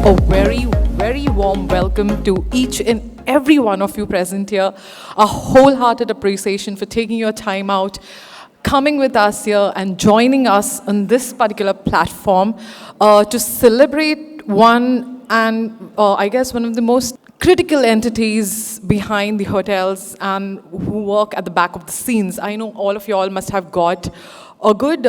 A very, very warm welcome to each and every one of you present here. A wholehearted appreciation for taking your time out, coming with us here and joining us on this particular platform to celebrate one and I guess one of the most critical entities behind the hotels and who work at the back of the scenes. I know all of you all must have got a good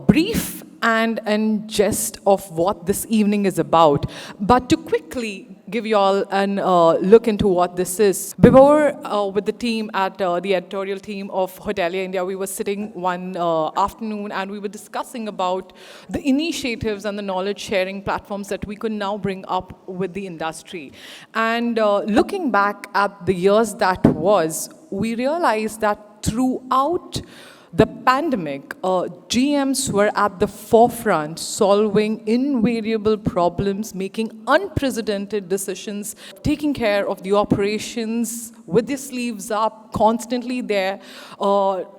brief and gist of what this evening is about. But to quickly give you all an look into what this is. Before, with the team at the editorial team of Hotelier India, we were sitting one afternoon and we were discussing about the initiatives and the knowledge sharing platforms that we could now bring up with the industry. And looking back at the years that was, we realized that throughout the pandemic, GMs were at the forefront, solving invariable problems, making unprecedented decisions, taking care of the operations with their sleeves up, constantly there,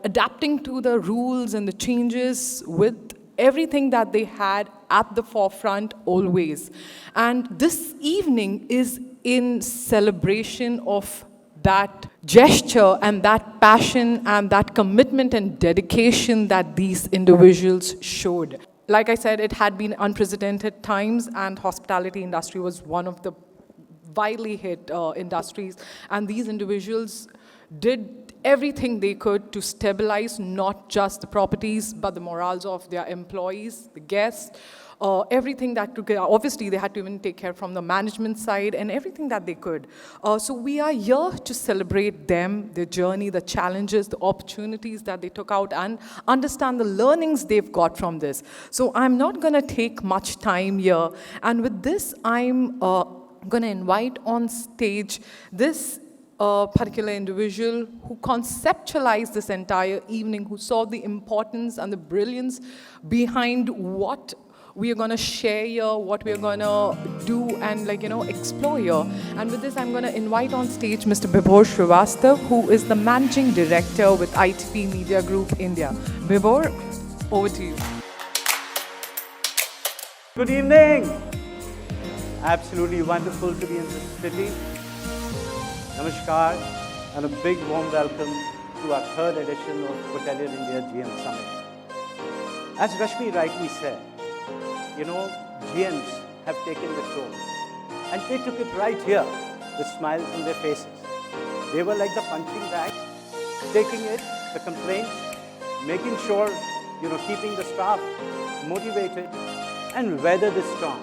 adapting to the rules and the changes with everything that they had at the forefront always. And this evening is in celebration of that gesture and that passion and that commitment and dedication that these individuals showed. Like I said, it had been unprecedented times and hospitality industry was one of the widely hit industries. And these individuals did everything they could to stabilize not just the properties, but the morals of their employees, the guests, everything that took, obviously they had to even take care from the management side and everything that they could. So we are here to celebrate them, their journey, the challenges, the opportunities that they took out and understand the learnings they've got from this. So I'm not gonna take much time here. And with this, I'm gonna invite on stage this particular individual who conceptualized this entire evening, who saw the importance and the brilliance behind what we are going to share here, what we are going to do and explore here. And with this, I'm going to invite on stage Mr. Bmw Srivastav, who is the Managing Director with ITP Media Group India. Bmw, over to you. Good evening. Absolutely wonderful to be in this city. Namaskar and a big warm welcome to our third edition of Hotelier India GM Summit. As Rashmi rightly said, GMs have taken the toll. And they took it right here, with smiles on their faces. They were like the punching bag, taking it, the complaints, making sure, keeping the staff motivated and weather the storm.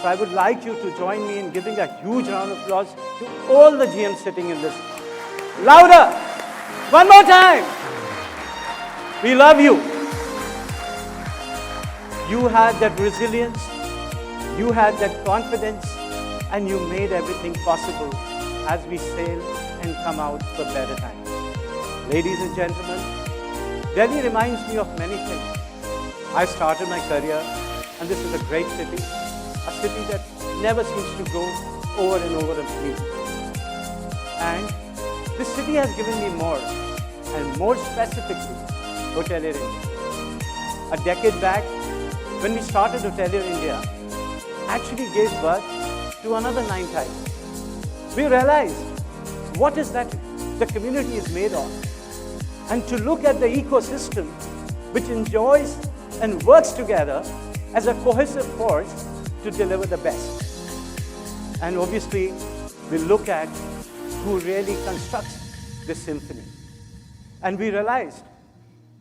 So I would like you to join me in giving a huge round of applause to all the GMs sitting in this. Louder! One more time! We love you. You had that resilience, you had that confidence, and you made everything possible as we sail and come out for better times. Ladies and gentlemen, Delhi reminds me of many things. I started my career, and this is a great city, a city that never seems to go over and over again. And this city has given me more, and more specifically, Hotelier India. A decade back, when we started Hotelier India, actually gave birth to another 9 titles. We realized what is that the community is made of, and to look at the ecosystem which enjoys and works together as a cohesive force to deliver the best. And obviously, we look at who really constructs this symphony. And we realized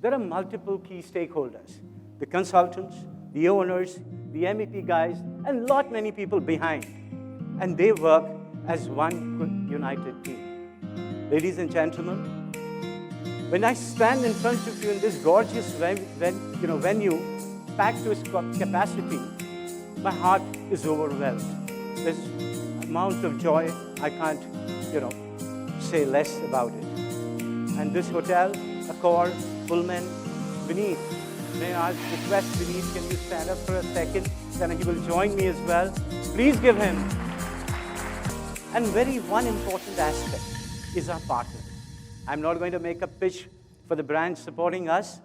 there are multiple key stakeholders, the consultants, the owners, the MEP guys, and many people behind. And they work as one united team. Ladies and gentlemen, when I stand in front of you in this gorgeous venue, packed to its capacity, my heart is overwhelmed. There's an amount of joy, I can't, say less about it. And this hotel, Accor, Pullman, Vineet, may I request Vineet, can you stand up for a second? Then he will join me as well. Please give him. And one important aspect is our partner. I'm not going to make a pitch for the brand supporting us,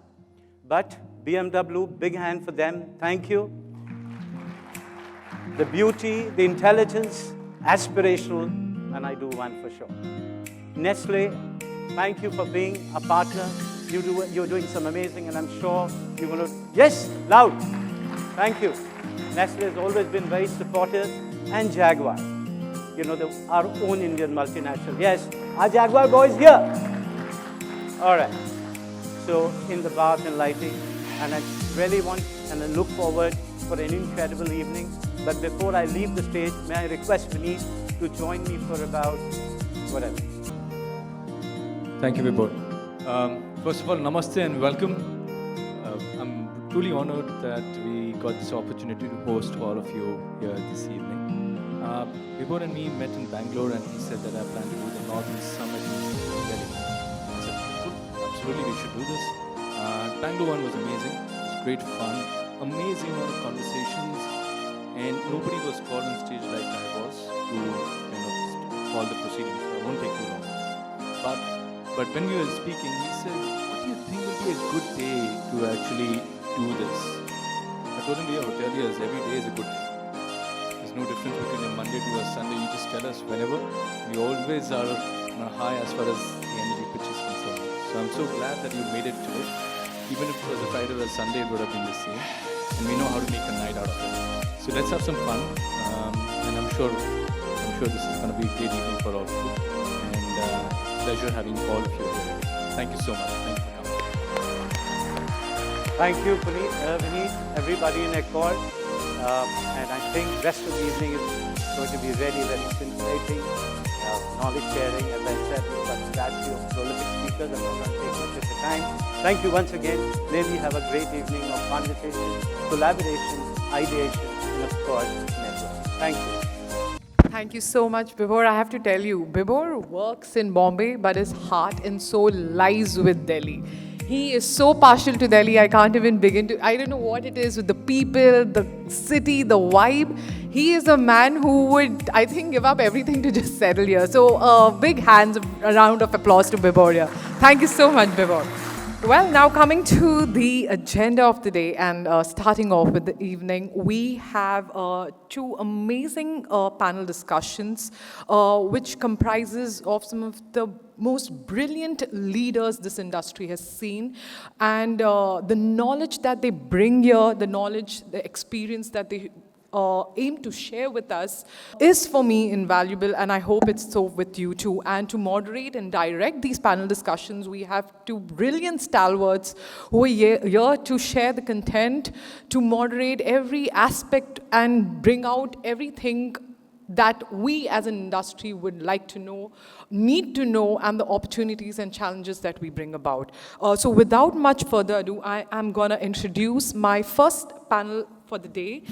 but BMW, big hand for them. Thank you. the beauty, the intelligence, aspirational, and I do one for sure. Nestle, thank you for being a partner. You're doing some amazing, and I'm sure you're going to, yes, loud. Thank you. Nestle has always been very supportive, and Jaguar, you know, our own Indian multinational. Yes, our Jaguar boys here. All right. So in the bath and lighting, and I really want and I look forward for an incredible evening. But before I leave the stage, may I request Vineet to join me for about whatever. Thank you, Vibhor. First of all, namaste and welcome. I'm truly honored that we got this opportunity to host all of you here this evening. Vibhor and me met in Bangalore, and he said that I plan to do the Northern Summit in Delhi. I said, good, absolutely, we should do this. Bangalore one was amazing. It was great fun, amazing amount of conversations, and nobody was called on stage like I was to kind of call the proceedings. So I won't take too long. But when we were speaking, he said, what do you think would be a good day to actually do this? I told him we are hoteliers, every day is a good day. There's no difference between a Monday to a Sunday. You just tell us whenever. We always are on a high as far as the energy pitch is concerned. So I'm so glad that you made it to it. Even if it was a Friday or a Sunday, it would have been the same. And we know how to make a night out of it. So let's have some fun. And I'm sure this is going to be a great evening for all of you. And pleasure having all of you here. Thank you so much. Thank you for coming. Thank you, Vineet, everybody in Accord. And I think the rest of the evening is going to be really, very scintillating. Knowledge sharing, as I said, we've got strategy of prolific speakers. I'm not going to take much of the time. Thank you once again. May we have a great evening of conversation, collaboration, ideation, and of course, network. Thank you. Thank you so much, Bibhor. I have to tell you, Bibhor works in Bombay, but his heart and soul lies with Delhi. He is so partial to Delhi, I can't even begin to, I don't know what it is with the people, the city, the vibe. He is a man who would, I think, give up everything to just settle here. So big hands, a round of applause to Bibhor here. Thank you so much, Bibhor. Well, now coming to the agenda of the day and starting off with the evening, we have two amazing panel discussions which comprises of some of the most brilliant leaders this industry has seen, and the knowledge that they bring here, the knowledge, the experience that they aim to share with us is for me invaluable, and I hope it's so with you too. And to moderate and direct these panel discussions, we have two brilliant stalwarts who are here to share the content, to moderate every aspect and bring out everything that we as an industry would like to know, need to know, and the opportunities and challenges that we bring about. So without much further ado, I am going to introduce my first panel for the day.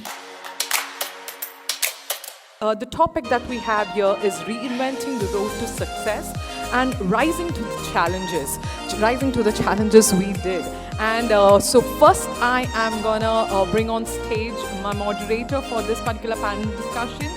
The topic that we have here is reinventing the road to success and rising to the challenges we did. And so first I am gonna bring on stage my moderator for this particular panel discussion,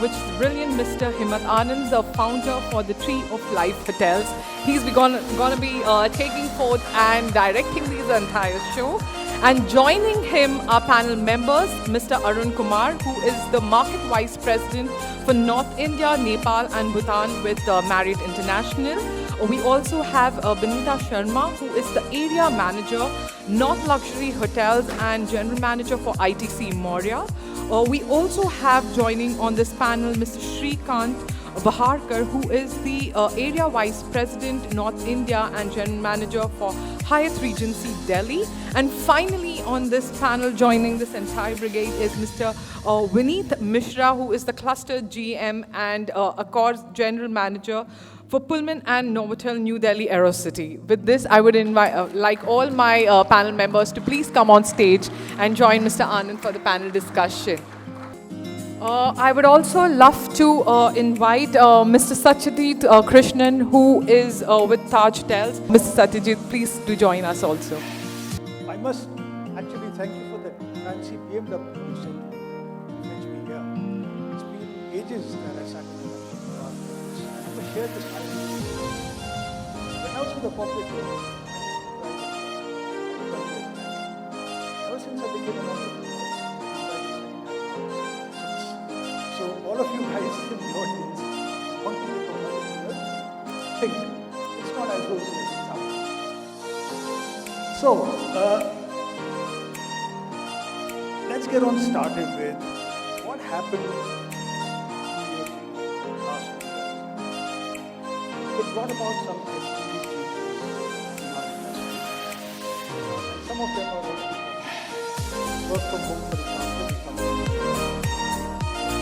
which is brilliant Mr. Himmat Anand, the founder for the Tree of Life Hotels. He's gonna be taking forth and directing this entire show. And joining him are panel members, Mr. Arun Kumar, who is the Market Vice President for North India, Nepal and Bhutan with Marriott International. We also have Benita Sharma, who is the Area Manager, North Luxury Hotels and General Manager for ITC Moria. We also have joining on this panel Mr. Shrikant Baharkar, who is the Area Vice President, North India and General Manager for Hyatt Regency Delhi. And finally on this panel joining this entire brigade is Mr. Vineet Mishra, who is the Cluster GM and Accord General Manager for Pullman and Novotel New Delhi Aerocity. With this, I would invite, like all my panel members, to please come on stage and join Mr. Anand for the panel discussion. I would also love to invite Mr. Satyajit Krishnan, who is with Taj Hotels. Mr. Satyajit, please do join us also. I must actually thank you for that fancy Bmw you sent me to fetch me here. It's been ages that I sat in the luxury. I never shared this idea. When I was in the corporate world, ever since I became an entrepreneur, all of you guys in the audience want to become entrepreneurs, think. It's not as good as it sounds. So, let's get on started with what happened last year. It brought about some significant changes in our industry. Some of them are already work from home, for example, is something.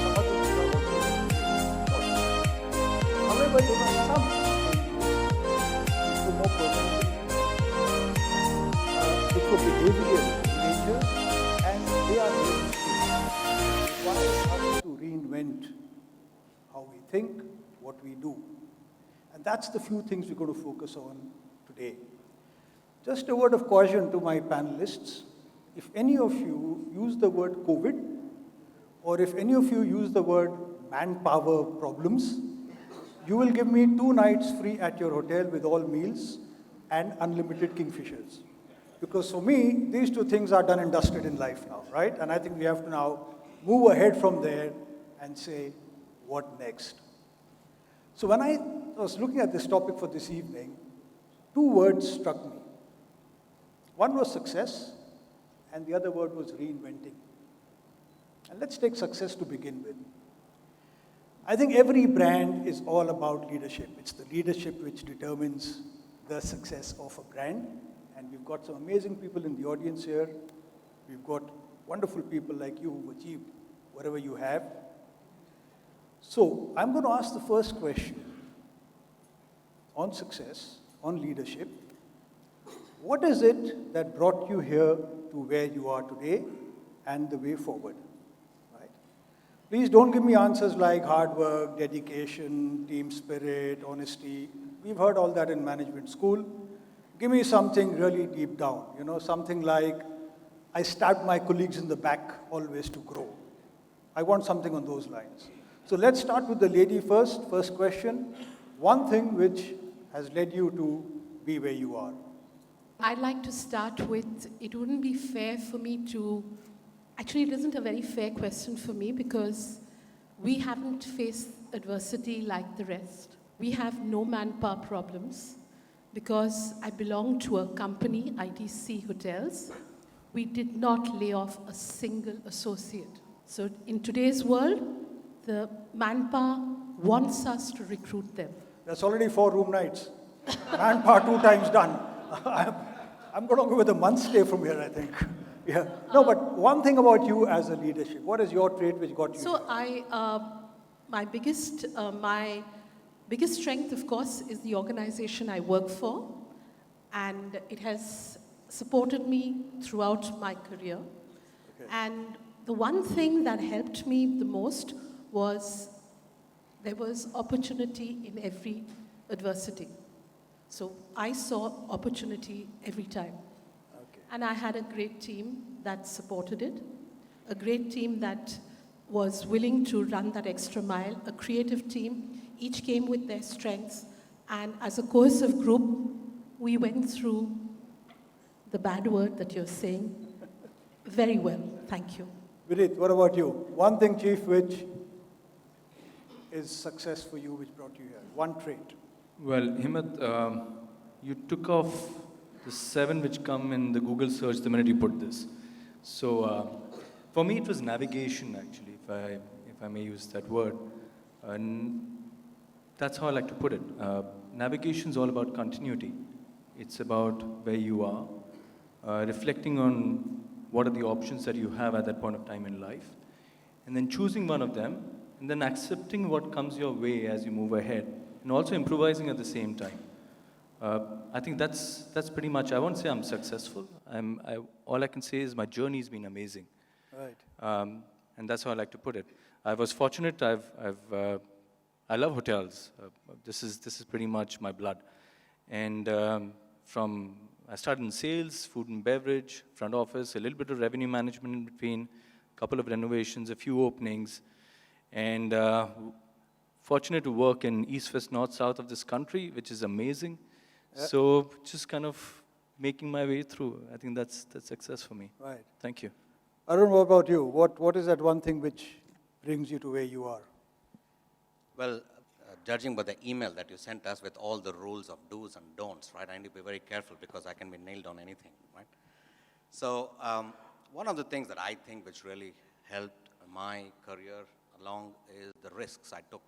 Some others are also however, there are some which were more permanent, which were behavioral in nature, and they are require us to reinvent how we think, what we do. And that's the few things we're going to focus on today. Just a word of caution to my panelists. If any of you use the word COVID, or if any of you use the word manpower problems, you will give me 2 nights free at your hotel with all meals and unlimited kingfishers. Because for me, these 2 things are done and dusted in life now, right? And I think we have to now move ahead from there and say, what next? So when I was looking at this topic for this evening, 2 words struck me. One was success, and the other word was reinventing. And let's take success to begin with. I think every brand is all about leadership. It's the leadership which determines the success of a brand. And we've got some amazing people in the audience here. We've got wonderful people like you who've achieved whatever you have. So I'm going to ask the first question on success, on leadership. What is it that brought you here to where you are today and the way forward? Right? Please don't give me answers like hard work, dedication, team spirit, honesty. We've heard all that in management school. Give me something really deep down, something like, I stabbed my colleagues in the back always to grow. I want something on those lines. So let's start with the lady first. First question, one thing which has led you to be where you are. I'd like to start with, it wouldn't be fair for me to, actually it isn't a very fair question for me because we haven't faced adversity like the rest. We have no manpower problems because I belong to a company, ITC Hotels. We did not lay off a single associate. So in today's world, the manpower wants us to recruit them. That's already 4 room nights. Manpower 2 times done. I'm going to go with a month's stay from here, I think. Yeah. No, but one thing about you as a leadership, what is your trait which got you So here? my biggest strength, of course, is the organization I work for, and it has supported me throughout my career. Okay. And the one thing that helped me the most was there was opportunity in every adversity. So I saw opportunity every time. Okay. And I had a great team that supported it, a great team that was willing to run that extra mile, a creative team. Each came with their strengths. And as a cohesive group, we went through the bad word that you're saying very well. Thank you. Vidit, what about you? One thing, Chief, which is success for you, which brought you here? One trait. Well, Himmat, you took off the 7 which come in the Google search the minute you put this. So for me, it was navigation, actually, if I may use that word. And that's how I like to put it. Navigation is all about continuity. It's about where you are, reflecting on what are the options that you have at that point of time in life, and then choosing one of them, and then accepting what comes your way as you move ahead, and also improvising at the same time. I think that's pretty much. I won't say I'm successful. All I can say is my journey's been amazing. Right. And that's how I like to put it. I was fortunate. I love hotels. This is pretty much my blood. And I started in sales, food and beverage, front office, a little bit of revenue management in between, a couple of renovations, a few openings, and fortunate to work in east, west, north, south of this country, which is amazing. So just kind of making my way through. I think that's success for me. Right. Thank you. Arun, what about you? What is that one thing which brings you to where you are? Well, judging by the email that you sent us with all the rules of do's and don'ts, right, I need to be very careful because I can be nailed on anything, right? So one of the things that I think which really helped my career along is the risks I took.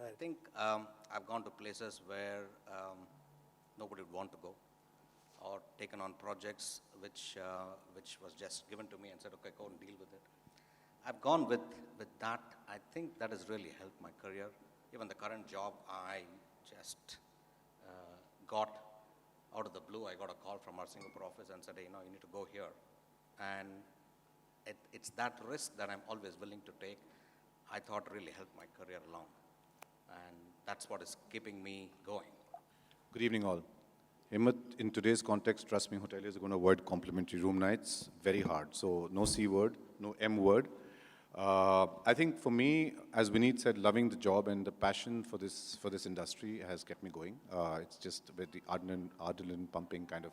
I think I've gone to places where nobody would want to go, or taken on projects which was just given to me and said, okay, go and deal with it. I've gone with that. I think that has really helped my career. Even the current job, I just got out of the blue. I got a call from our Singapore office and said, hey, you need to go here. And it's that risk that I'm always willing to take, I thought really helped my career along. And that's what is keeping me going. Good evening, all. Himmat, in today's context, trust me, hoteliers are going to avoid complimentary room nights very hard. So no C word, no M word. I think for me, as Vineet said, loving the job and the passion for this industry has kept me going. It's just with the adrenaline pumping kind of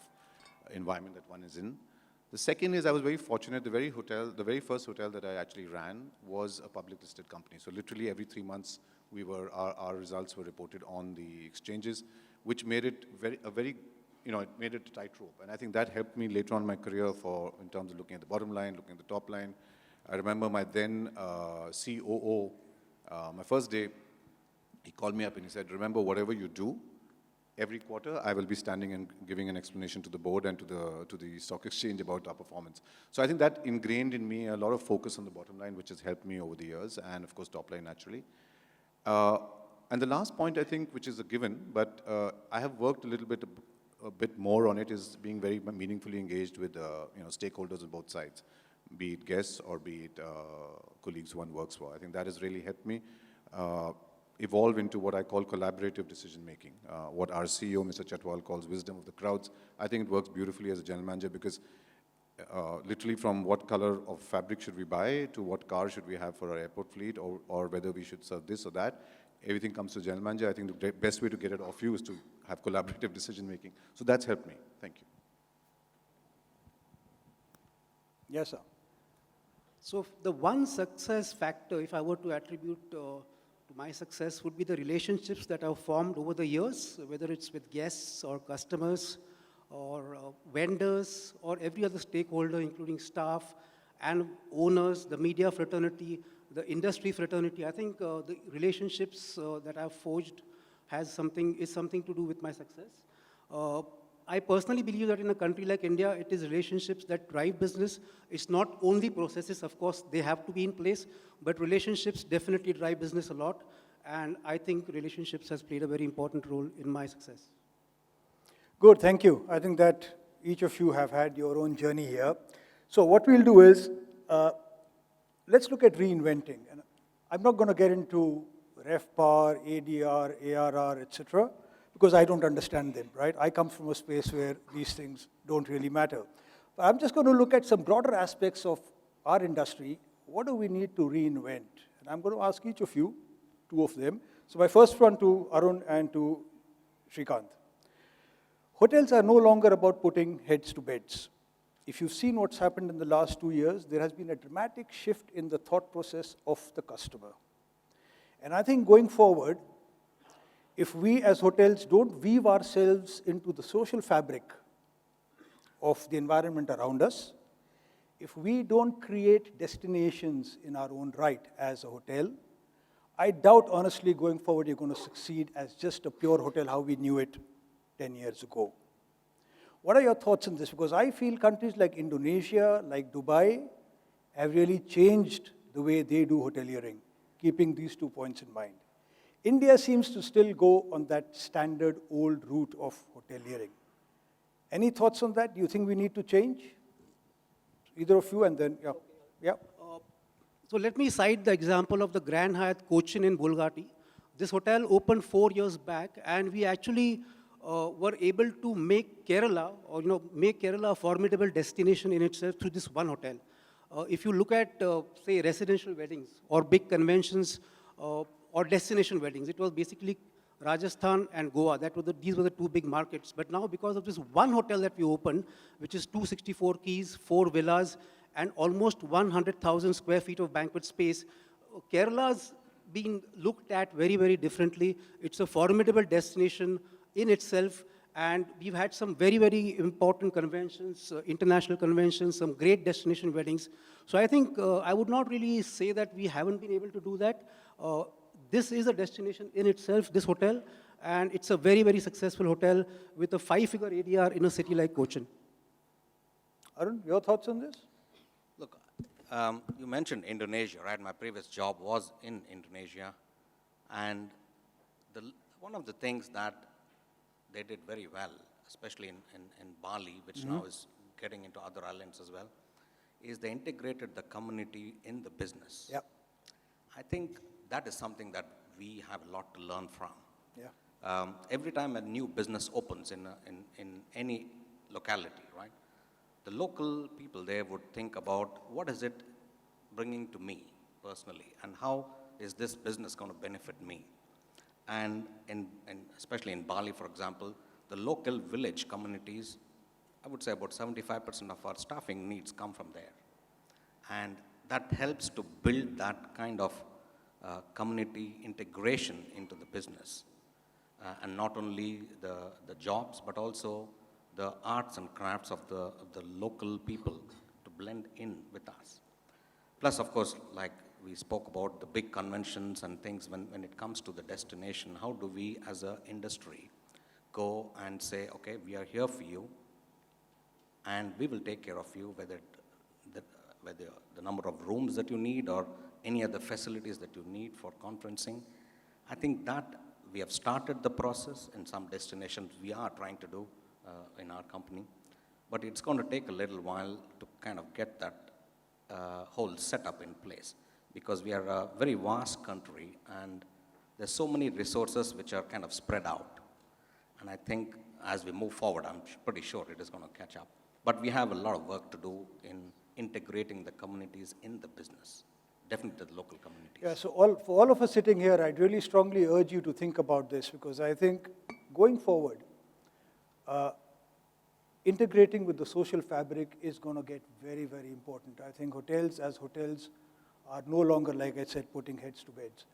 environment that one is in. The second is I was very fortunate. The very first hotel that I actually ran was a public listed company. So literally every 3 months, our results were reported on the exchanges, which made it it made it a tightrope. And I think that helped me later on in my career in terms of looking at the bottom line, looking at the top line. I remember my then COO, my first day, he called me up and he said, remember, whatever you do, every quarter I will be standing and giving an explanation to the board and to the stock exchange about our performance. So I think that ingrained in me a lot of focus on the bottom line, which has helped me over the years, and of course top line naturally. And the last point, I think, which is a given, but I have worked a bit more on it, is being very meaningfully engaged with stakeholders on both sides, be it guests or be it colleagues who one works for. I think that has really helped me evolve into what I call collaborative decision making, what our CEO, Mr. Chatwal, calls wisdom of the crowds. I think it works beautifully as a general manager because literally from what color of fabric should we buy to what car should we have for our airport fleet, or whether we should serve this or that, everything comes to general manager. I think the best way to get it off you is to have collaborative decision making. So that's helped me. Thank you. Yes, sir. So the one success factor, if I were to attribute to my success, would be the relationships that I've formed over the years, whether it's with guests or customers or vendors or every other stakeholder, including staff and owners, the media fraternity, the industry fraternity. I think the relationships that I've forged is something to do with my success. I personally believe that in a country like India, it is relationships that drive business. It's not only processes, of course, they have to be in place, but relationships definitely drive business a lot. And I think relationships has played a very important role in my success. Good, thank you. I think that each of you have had your own journey here. So what we'll do is, let's look at reinventing. And I'm not going to get into RevPAR, ADR, ARR, etc., because I don't understand them, right? I come from a space where these things don't really matter. But I'm just going to look at some broader aspects of our industry. What do we need to reinvent? And I'm going to ask each of you, 2 of them. So my first one to Arun and to Srikanth. Hotels are no longer about putting heads to beds. If you've seen what's happened in the last 2 years, there has been a dramatic shift in the thought process of the customer. And I think going forward, if we as hotels don't weave ourselves into the social fabric of the environment around us, if we don't create destinations in our own right as a hotel, I doubt honestly going forward you're going to succeed as just a pure hotel how we knew it 10 years ago. What are your thoughts on this? Because I feel countries like Indonesia, like Dubai, have really changed the way they do hoteliering, keeping these 2 points in mind. India seems to still go on that standard old route of hoteliering. Any thoughts on that? Do you think we need to change? Either of you and then, yeah. So let me cite the example of the Grand Hyatt Cochin in Bulgati. This hotel opened 4 years back, and we actually were able to make Kerala, a formidable destination in itself through this one hotel. If you look at, say, residential weddings or big conventions or destination weddings, it was basically Rajasthan and Goa. These were the 2 big markets. But now, because of this one hotel that we opened, which is 264 keys, 4 villas, and almost 100,000 square feet of banquet space, Kerala's being looked at very, very differently. It's a formidable destination in itself, and we've had some very, very important conventions, international conventions, some great destination weddings. So I think I would not really say that we haven't been able to do that. This is a destination in itself, this hotel, and it's a very, very successful hotel with a 5-figure ADR in a city like Cochin. Arun, your thoughts on this? Look, you mentioned Indonesia, right? My previous job was in Indonesia. And one of the things that they did very well, especially in Bali, which now is getting into other islands as well, is they integrated the community in the business. Yep. I think that is something that we have a lot to learn from. Yeah. Every time a new business opens in any locality, right? The local people there would think about what is it bringing to me personally, and how is this business going to benefit me? And especially in Bali, for example, the local village communities, I would say about 75% of our staffing needs come from there. And that helps to build that kind of community integration into the business. And not only the jobs, but also the arts and crafts of the local people to blend in with us. Plus, of course, like we spoke about the big conventions and things, when it comes to the destination, how do we as an industry go and say, okay, we are here for you, and we will take care of you, whether the number of rooms that you need or any other facilities that you need for conferencing. I think that we have started the process in some destinations we are trying to do in our company, but it's going to take a little while to kind of get that whole setup in place, because we are a very vast country and there's so many resources which are kind of spread out. And I think as we move forward, I'm pretty sure it is going to catch up. But we have a lot of work to do in integrating the communities in the business, definitely the local communities. Yeah, so for all of us sitting here, I'd really strongly urge you to think about this, because I think going forward, integrating with the social fabric is going to get very, very important. I think hotels are no longer, like I said, putting heads to beds.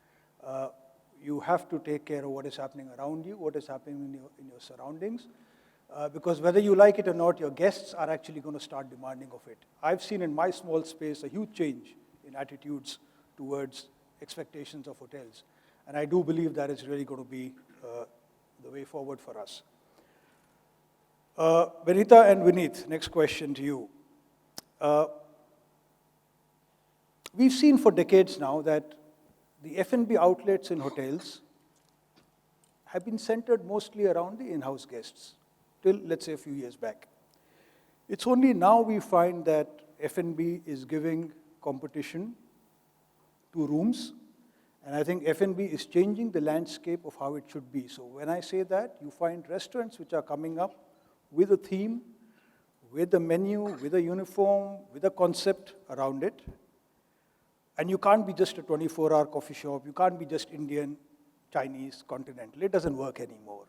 You have to take care of what is happening around you, what is happening in your surroundings, because whether you like it or not, your guests are actually going to start demanding of it. I've seen in my small space a huge change in attitudes towards expectations of hotels. And I do believe that is really going to be the way forward for us. Benita and Vineet, next question to you. We've seen for decades now that the F&B outlets in hotels have been centered mostly around the in-house guests, till, let's say, a few years back. It's only now we find that F&B is giving competition to rooms, and I think F&B is changing the landscape of how it should be. So when I say that, you find restaurants which are coming up with a theme, with a menu, with a uniform, with a concept around it. And you can't be just a 24-hour coffee shop. You can't be just Indian, Chinese, continental. It doesn't work anymore.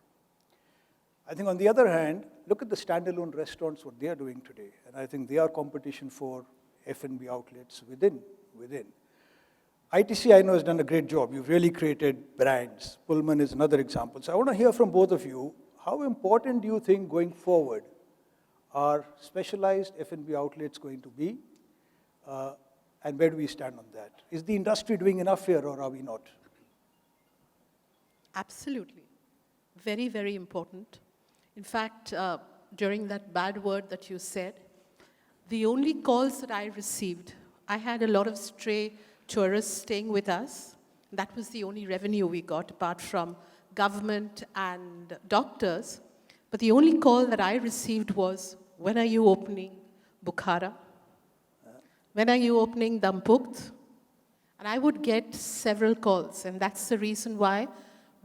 I think on the other hand, look at the standalone restaurants, what they are doing today. And I think they are competition for F&B outlets within. ITC, I know, has done a great job. You've really created brands. Pullman is another example. So I want to hear from both of you, how important do you think going forward are specialized F&B outlets going to be? And where do we stand on that? Is the industry doing enough here, or are we not? Absolutely. Very, very important. In fact, during that bad word that you said, the only calls that I received, I had a lot of stray tourists staying with us. That was the only revenue we got, apart from government and doctors. But the only call that I received was, when are you opening Bukhara? When are you opening Dampukt? And I would get several calls, and that's the reason why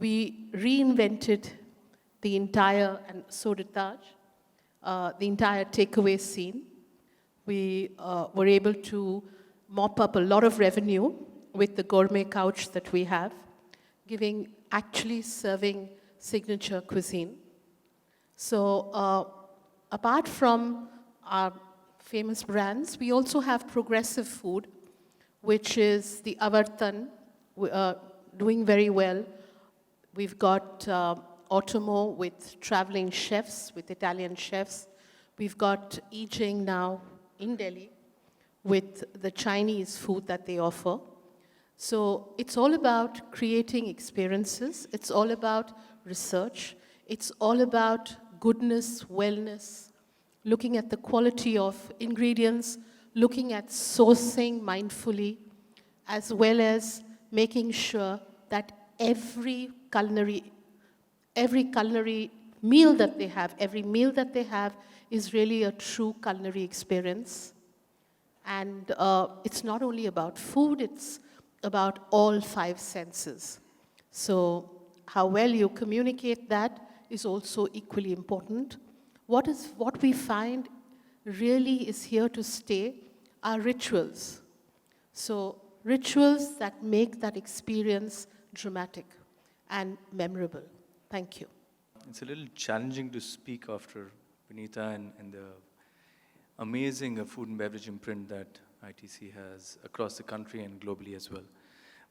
we reinvented the entire, and so did Taj, the entire takeaway scene. We were able to mop up a lot of revenue with the gourmet couch that we have, actually serving signature cuisine. So apart from our famous brands, we also have progressive food, which is the Avartan, doing very well. We've got Otomo with traveling chefs, with Italian chefs. We've got Ijing now in Delhi with the Chinese food that they offer. So it's all about creating experiences. It's all about research. It's all about goodness, wellness, looking at the quality of ingredients, looking at sourcing mindfully, as well as making sure that every culinary meal that they have, every meal that they have is really a true culinary experience. And it's not only about food, it's about all 5 senses. So how well you communicate that is also equally important. What we find really is here to stay are rituals. So rituals that make that experience dramatic and memorable. Thank you. It's a little challenging to speak after Vinita and the amazing food and beverage imprint that ITC has across the country and globally as well.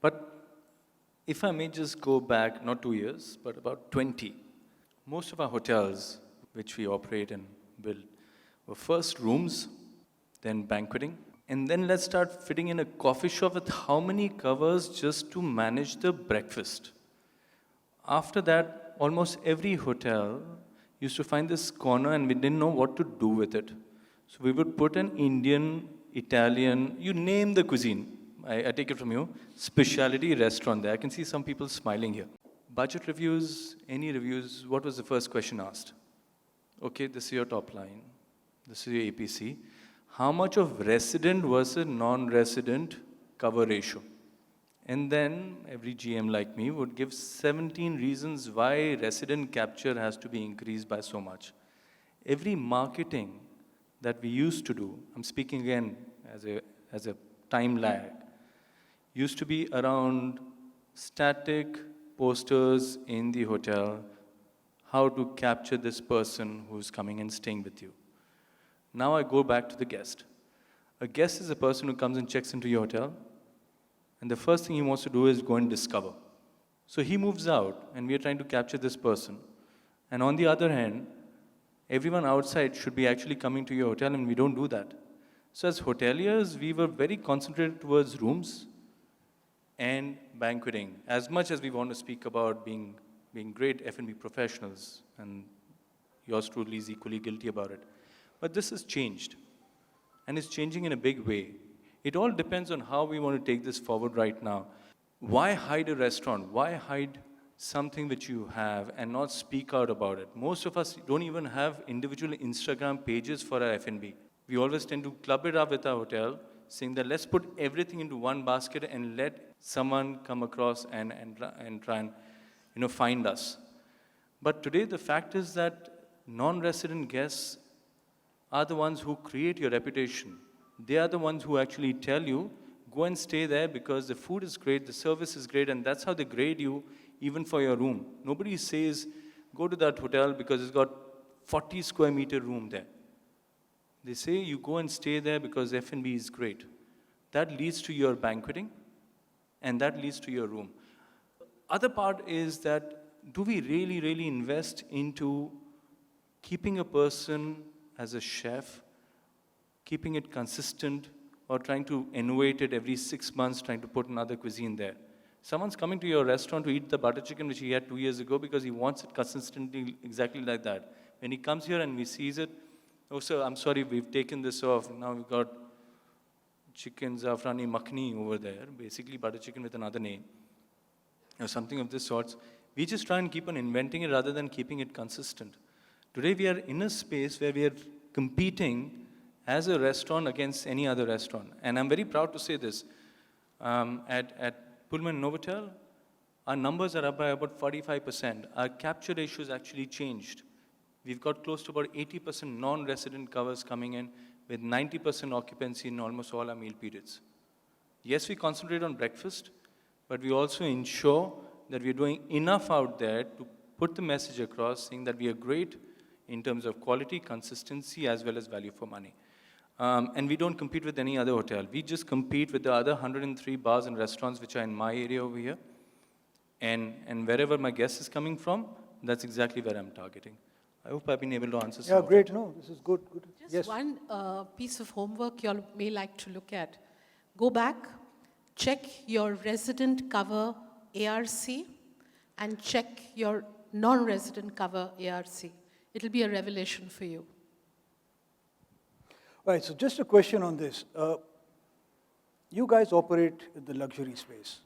But if I may just go back, not 2 years, but about 20, most of our hotels, which we operate and build, were first rooms, then banqueting, and then let's start fitting in a coffee shop with how many covers just to manage the breakfast. After that, almost every hotel used to find this corner and we didn't know what to do with it. So we would put an Indian, Italian, you name the cuisine. I take it from you, specialty restaurant there. I can see some people smiling here. Budget reviews, any reviews, what was the first question asked? Okay, this is your top line. This is your APC. How much of resident versus non-resident cover ratio? And then every GM like me would give 17 reasons why resident capture has to be increased by so much. Every marketing that we used to do, I'm speaking again as a time lag, used to be around static posters in the hotel, how to capture this person who's coming and staying with you. Now I go back to the guest. A guest is a person who comes and checks into your hotel, and the first thing he wants to do is go and discover. So he moves out, and we are trying to capture this person. And on the other hand, everyone outside should be actually coming to your hotel, and we don't do that. So as hoteliers, we were very concentrated towards rooms and banqueting. As much as we want to speak about being great F&B professionals, and yours truly is equally guilty about it. But this has changed, and it's changing in a big way. It all depends on how we want to take this forward right now. Why hide a restaurant? Why hide something which you have and not speak out about it? Most of us don't even have individual Instagram pages for our F&B. We always tend to club it up with our hotel, saying that let's put everything into one basket and let someone come across and try and find us. But today the fact is that non-resident guests are the ones who create your reputation. They are the ones who actually tell you, go and stay there because the food is great, the service is great, and that's how they grade you even for your room. Nobody says, go to that hotel because it's got 40 square meter room there. They say you go and stay there because F&B is great. That leads to your banqueting, and that leads to your room. Other part is that, do we really, really invest into keeping a person as a chef, keeping it consistent, or trying to innovate it every 6 months, trying to put another cuisine there? Someone's coming to your restaurant to eat the butter chicken which he had 2 years ago because he wants it consistently exactly like that. When he comes here and he sees it, oh sir, I'm sorry, we've taken this off. Now we've got chicken zafrani makhni over there, basically butter chicken with another name, or something of this sort. We just try and keep on inventing it rather than keeping it consistent. Today we are in a space where we are competing as a restaurant against any other restaurant. And I'm very proud to say this. At Pullman Novotel, our numbers are up by about 45%. Our capture ratio has actually changed. We've got close to about 80% non-resident covers coming in with 90% occupancy in almost all our meal periods. Yes, we concentrate on breakfast, but we also ensure that we're doing enough out there to put the message across, saying that we are great in terms of quality, consistency, as well as value for money. And we don't compete with any other hotel. We just compete with the other 103 bars and restaurants which are in my area over here. And wherever my guest is coming from, that's exactly where I'm targeting. I hope I've been able to answer some Yeah, of great. it. No, this is good. Good. Just Yes. one piece of homework you all may like to look at. Go back, check your resident cover ARC, and check your non-resident cover ARC. It'll be a revelation for you. Right. So just a question on this. You guys operate in the luxury space.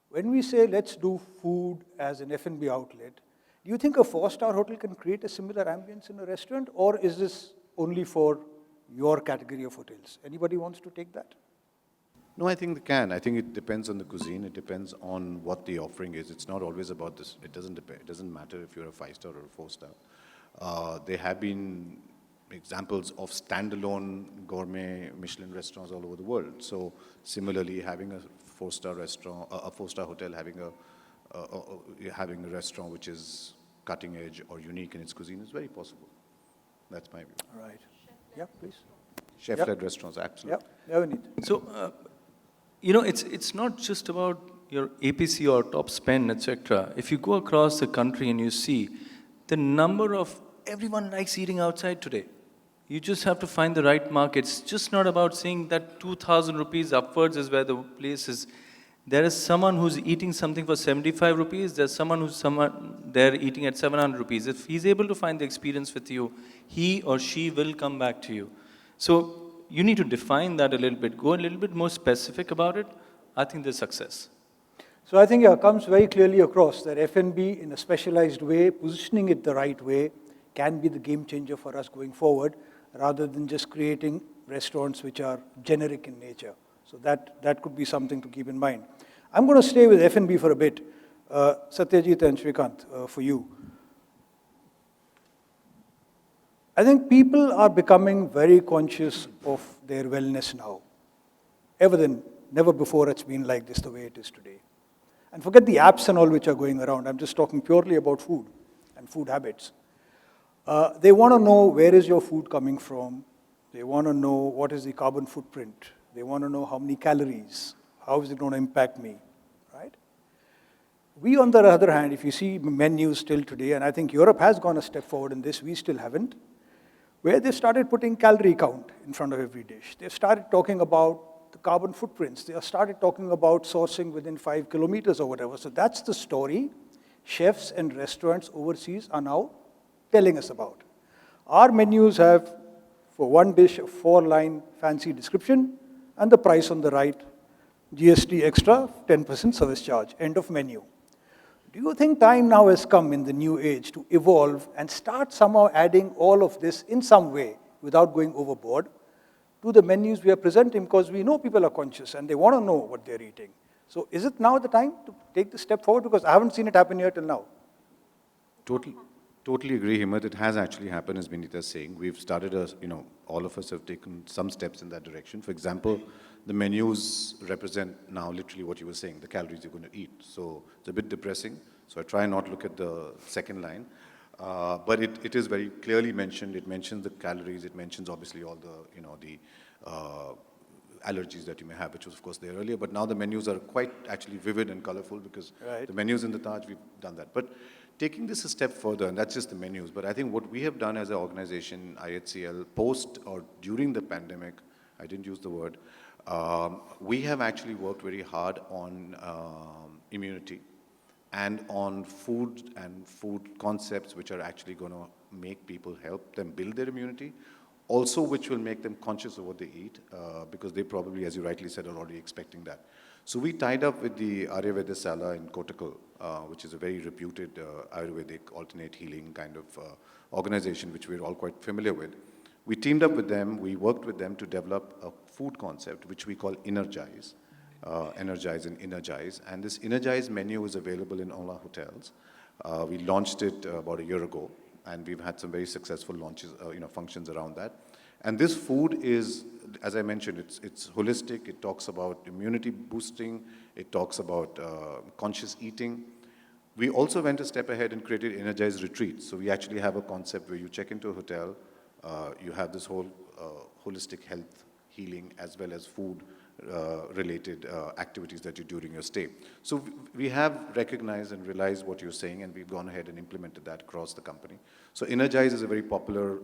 When we say let's do food as an F&B outlet, do you think a four-star hotel can create a similar ambience in a restaurant, or is this only for your category of hotels? Anybody wants to take that? No, I think they can. I think it depends on the cuisine. It depends on what the offering is. It's not always about this. It doesn't depend. It doesn't matter if you're a 5-star or a 4-star. There have been examples of standalone gourmet Michelin restaurants all over the world. So similarly, having a 4-star restaurant, a 4-star hotel, having a restaurant which is cutting edge or unique in its cuisine is very possible. That's my view. All right. Yeah, please. Chef-led restaurants, absolutely. Yeah, Navneet. So, it's not just about your APC or top spend, etc. If you go across the country and you see the number of everyone likes eating outside today. You just have to find the right market. It's just not about saying that 2,000 rupees upwards is where the place is. There is someone who's eating something for 75 rupees. There's someone there eating at 700 rupees. If he's able to find the experience with you, he or she will come back to you. So you need to define that a little bit. Go a little bit more specific about it. I think there's success. So I think it comes very clearly across that F&B in a specialized way, positioning it the right way, can be the game changer for us going forward, rather than just creating restaurants which are generic in nature. So that could be something to keep in mind. I'm going to stay with F&B for a bit. Satyajit and Shrikant, for you. I think people are becoming very conscious of their wellness now. Never before it's been like this the way it is today. And forget the apps and all which are going around. I'm just talking purely about food and food habits. They want to know where is your food coming from. They want to know what is the carbon footprint. They want to know how many calories. How is it going to impact me, right? We, on the other hand, if you see menus still today, and I think Europe has gone a step forward in this, we still haven't, where they started putting calorie count in front of every dish. They started talking about the carbon footprints. They started talking about sourcing within 5 kilometers or whatever. So that's the story chefs and restaurants overseas are now telling us about. Our menus have, for one dish, a 4-line fancy description, and the price on the right, GST extra, 10% service charge, end of menu. Do you think time now has come in the new age to evolve and start somehow adding all of this in some way, without going overboard, to the menus we are presenting? Because we know people are conscious and they want to know what they're eating. So is it now the time to take the step forward? Because I haven't seen it happen here till now. Totally agree, Himmat. It has actually happened, as Vinita is saying. We've started, all of us have taken some steps in that direction. For example, the menus represent now literally what you were saying, the calories you're going to eat. So it's a bit depressing. So I try not to look at the second line. But it is very clearly mentioned. It mentions the calories. It mentions obviously all the, allergies that you may have, which was of course there earlier. But now the menus are quite actually vivid and colorful because the menus in the Taj, we've done that. But taking this a step further, and that's just the menus, but I think what we have done as an organization, IHCL, post or during the pandemic, I didn't use the word, we have actually worked very hard on immunity and on food and food concepts which are actually going to make people, help them build their immunity, also which will make them conscious of what they eat, because they probably, as you rightly said, are already expecting that. So we tied up with the Aryaveda in Kottakkal, which is a very reputed Ayurvedic alternate healing kind of organization, which we're all quite familiar with. We teamed up with them, we worked with them to develop a food concept, which we call Energize, Energize and Energize. And this Energize menu is available in all our hotels. We launched it about a year ago, and we've had some very successful launches, functions around that. And this food is, as I mentioned, it's holistic. It talks about immunity boosting. It talks about conscious eating. We also went a step ahead and created Energize Retreats. So we actually have a concept where you check into a hotel, you have this whole holistic health, healing, as well as food related activities that you do during your stay. So we have recognized and realized what you're saying, and we've gone ahead and implemented that across the company. So Energize is a very popular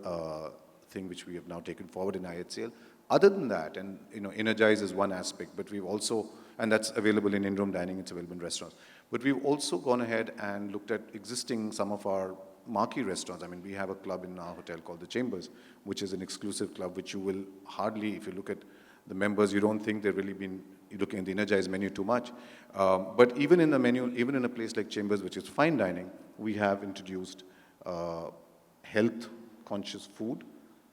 thing which we have now taken forward in IHCL. Other than that, and Energize is one aspect, but we've also, and that's available in in-room dining, it's available in restaurants. But we've also gone ahead and looked at existing some of our marquee restaurants. I mean, we have a club in our hotel called the Chambers, which is an exclusive club, which you will hardly, if you look at the members, you don't think they've really been looking at the Energized menu too much. But even in the menu, even in a place like Chambers, which is fine dining, we have introduced health-conscious food.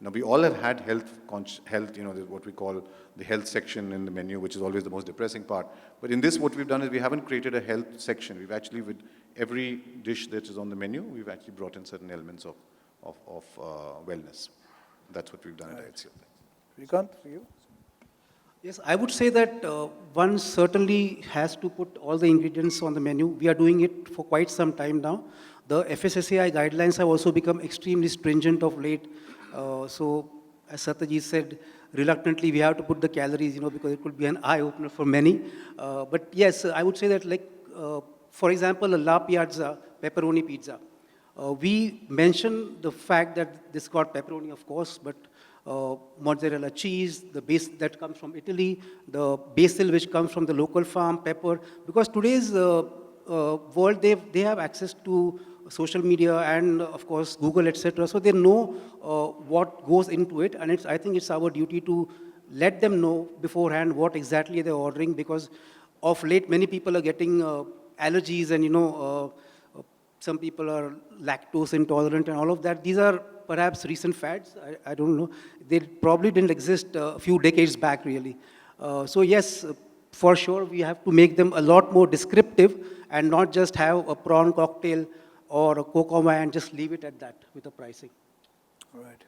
Now, we all have had health, what we call the health section in the menu, which is always the most depressing part. But in this, what we've done is we haven't created a health section. We've actually, with every dish that is on the menu, we've actually brought in certain elements of wellness. That's what we've done at IHCL. Srikanth, for you? Yes, I would say that one certainly has to put all the ingredients on the menu. We are doing it for quite some time now. The FSSAI guidelines have also become extremely stringent of late. So, as Satyajit said, reluctantly we have to put the calories, because it could be an eye-opener for many. But yes, I would say that, like, for example, a La Piazza pepperoni pizza. We mentioned the fact that this got pepperoni, of course, but mozzarella cheese, the base that comes from Italy, the basil which comes from the local farm, pepper, because today's world, they have access to social media and, of course, Google, etc. So they know what goes into it, and I think it's our duty to let them know beforehand what exactly they're ordering, because of late, many people are getting allergies, and, some people are lactose intolerant and all of that. These are perhaps recent fads. I don't know. They probably didn't exist a few decades back, really. So yes, for sure, we have to make them a lot more descriptive and not just have a prawn cocktail or a cocoa and just leave it at that with the pricing. All right.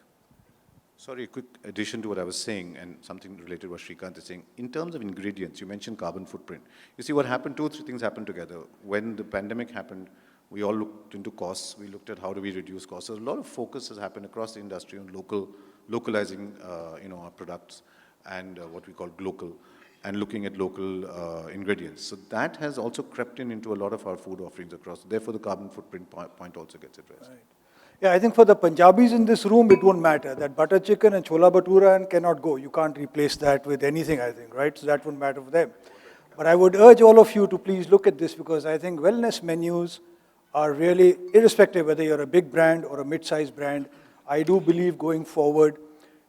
Sorry, a quick addition to what I was saying and something related to what Srikanth is saying. In terms of ingredients, you mentioned carbon footprint. You see, what happened, 2 or 3 things happened together. When the pandemic happened, we all looked into costs. We looked at how do we reduce costs. So a lot of focus has happened across the industry on localizing, our products and what we call local, and looking at local ingredients. So that has also crept into a lot of our food offerings across. Therefore, the carbon footprint point also gets addressed. Right. Yeah, I think for the Punjabis in this room, it won't matter. That butter chicken and chola bhatura cannot go. You can't replace that with anything, I think, right? So that wouldn't matter for them. But I would urge all of you to please look at this, because I think wellness menus are really, irrespective whether you're a big brand or a mid-sized brand, I do believe going forward,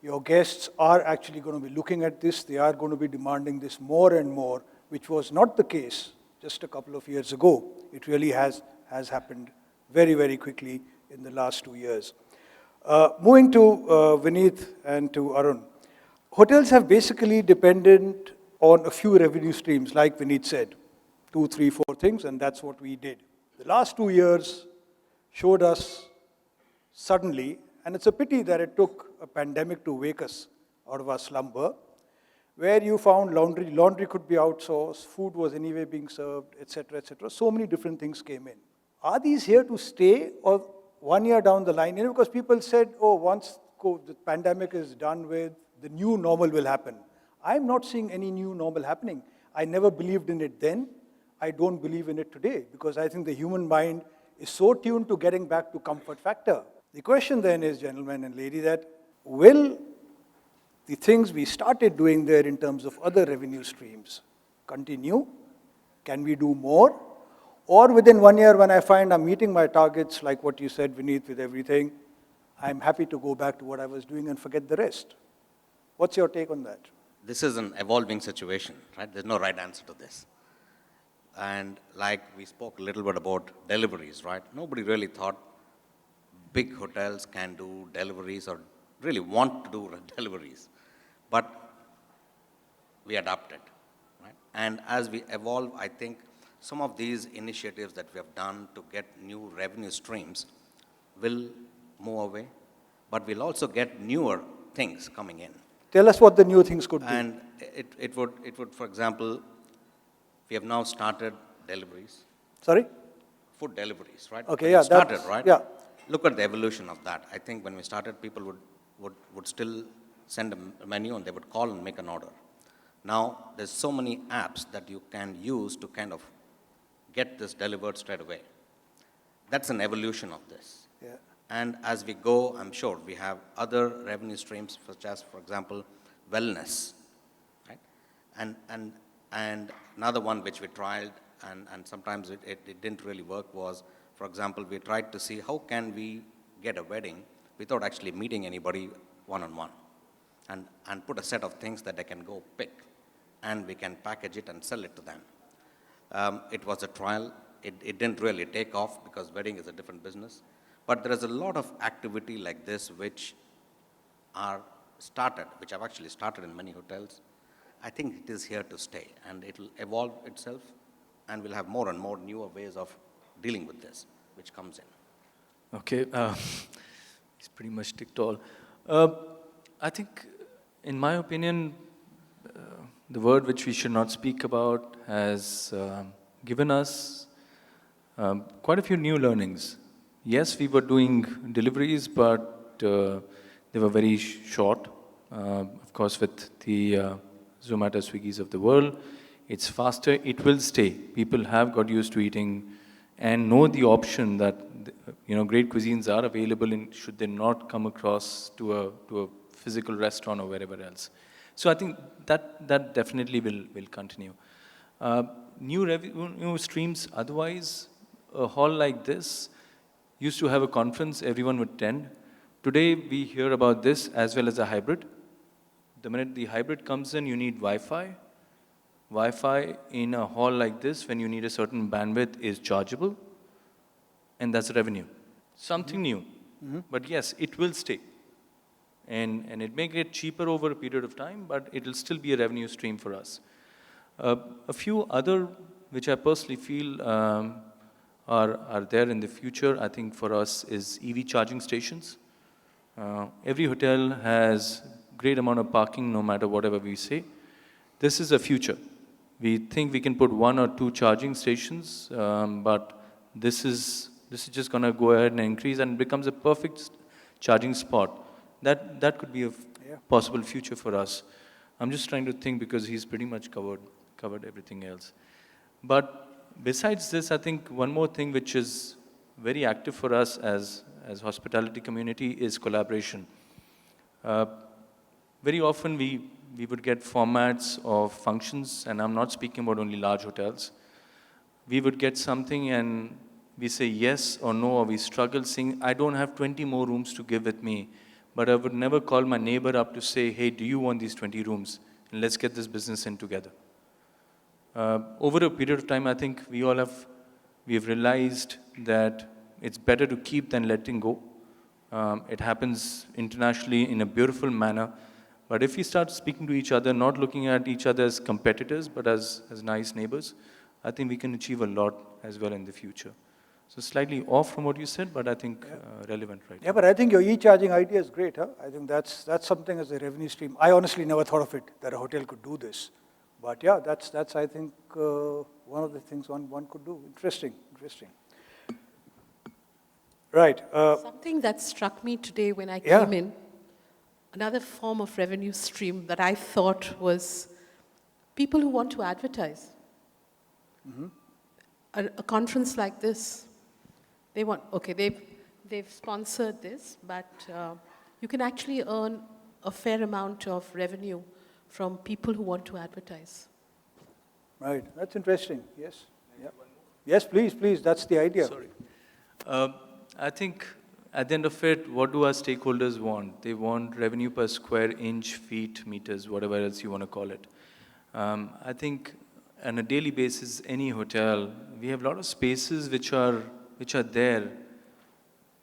your guests are actually going to be looking at this. They are going to be demanding this more and more, which was not the case just a couple of years ago. It really has happened very, very quickly in the last 2 years. Moving to Vineet and to Arun. Hotels have basically depended on a few revenue streams, like Vineet said, 2, 3, 4 things, and that's what we did. The last 2 years showed us suddenly, and it's a pity that it took a pandemic to wake us out of our slumber, where you found laundry could be outsourced, food was anyway being served, etc., etc. So many different things came in. Are these here to stay, or 1 year down the line? Because people said, oh, once the pandemic is done with, the new normal will happen. I'm not seeing any new normal happening. I never believed in it then. I don't believe in it today, because I think the human mind is so tuned to getting back to comfort factor. The question then is, gentlemen and lady, that will the things we started doing there in terms of other revenue streams continue? Can we do more? Or within 1 year, when I find I'm meeting my targets, like what you said, Vineet, with everything, I'm happy to go back to what I was doing and forget the rest. What's your take on that? This is an evolving situation, right? There's no right answer to this. And like we spoke a little bit about deliveries, right? Nobody really thought big hotels can do deliveries or really want to do deliveries. But we adapted, right? And as we evolve, I think some of these initiatives that we have done to get new revenue streams will move away, but we'll also get newer things coming in. Tell us what the new things could be. And it would, for example, we have now started deliveries. Sorry? Food deliveries, right? Okay, when yeah. we started, right? Yeah. Look at the evolution of that. I think when we started, people would still send a menu and they would call and make an order. Now, there's so many apps that you can use to kind of get this delivered straight away. That's an evolution of this. Yeah. And as we go, I'm sure we have other revenue streams, such as, for example, wellness, right? And another one which we tried, and sometimes it didn't really work, was, for example, we tried to see how can we get a wedding without actually meeting anybody one-on-one, and put a set of things that they can go pick, and we can package it and sell it to them. It was a trial. It didn't really take off because wedding is a different business. But there is a lot of activity like this which have actually started in many hotels. I think it is here to stay, and it will evolve itself, and we'll have more and more newer ways of dealing with this, which comes in. Okay, he's pretty much ticked all. I think, in my opinion, the word which we should not speak about has given us quite a few new learnings. Yes, we were doing deliveries, but they were very short. Of course, with the Zomato, Swiggies of the world, it's faster, it will stay. People have got used to eating and know the option that great cuisines are available in, should they not come across to a physical restaurant or wherever else. So I think that definitely will continue. New revenue streams, otherwise, a hall like this used to have a conference, everyone would attend. Today, we hear about this as well as a hybrid. The minute the hybrid comes in, you need Wi-Fi. Wi-Fi in a hall like this, when you need a certain bandwidth, is chargeable, and that's revenue. Something new, but yes, it will stay. And it may get cheaper over a period of time, but it will still be a revenue stream for us. A few other, which I personally feel are there in the future, I think for us, is EV charging stations. Every hotel has great amount of parking, no matter whatever we say. This is a future. We think we can put 1 or 2 charging stations, but this is just going to go ahead and increase and becomes a perfect charging spot. That could be a possible future for us. I'm just trying to think because he's pretty much covered everything else. But besides this, I think one more thing which is very active for us as hospitality community is collaboration. Very often we would get formats of functions, and I'm not speaking about only large hotels. We would get something and we say yes or no, or we struggle saying, I don't have 20 more rooms to give with me, but I would never call my neighbor up to say, hey, do you want these 20 rooms? And let's get this business in together. Over a period of time, I think we have realized that it's better to keep than letting go. It happens internationally in a beautiful manner. But if we start speaking to each other, not looking at each other as competitors, but as nice neighbors, I think we can achieve a lot as well in the future. So slightly off from what you said, but I think relevant, right? Yeah, but I think your e-charging idea is great. Huh? I think that's something as a revenue stream. I honestly never thought of it, that a hotel could do this. But yeah, that's I think, one of the things one could do. Interesting. Right. Something that struck me today when I came in, another form of revenue stream that I thought was people who want to advertise. A conference like this, they've sponsored this, but you can actually earn a fair amount of revenue from people who want to advertise. Right, that's interesting, yes. Yes, please, that's the idea. Sorry. I think at the end of it, what do our stakeholders want? They want revenue per square inch, feet, meters, whatever else you want to call it. I think on a daily basis, any hotel, we have a lot of spaces which are there,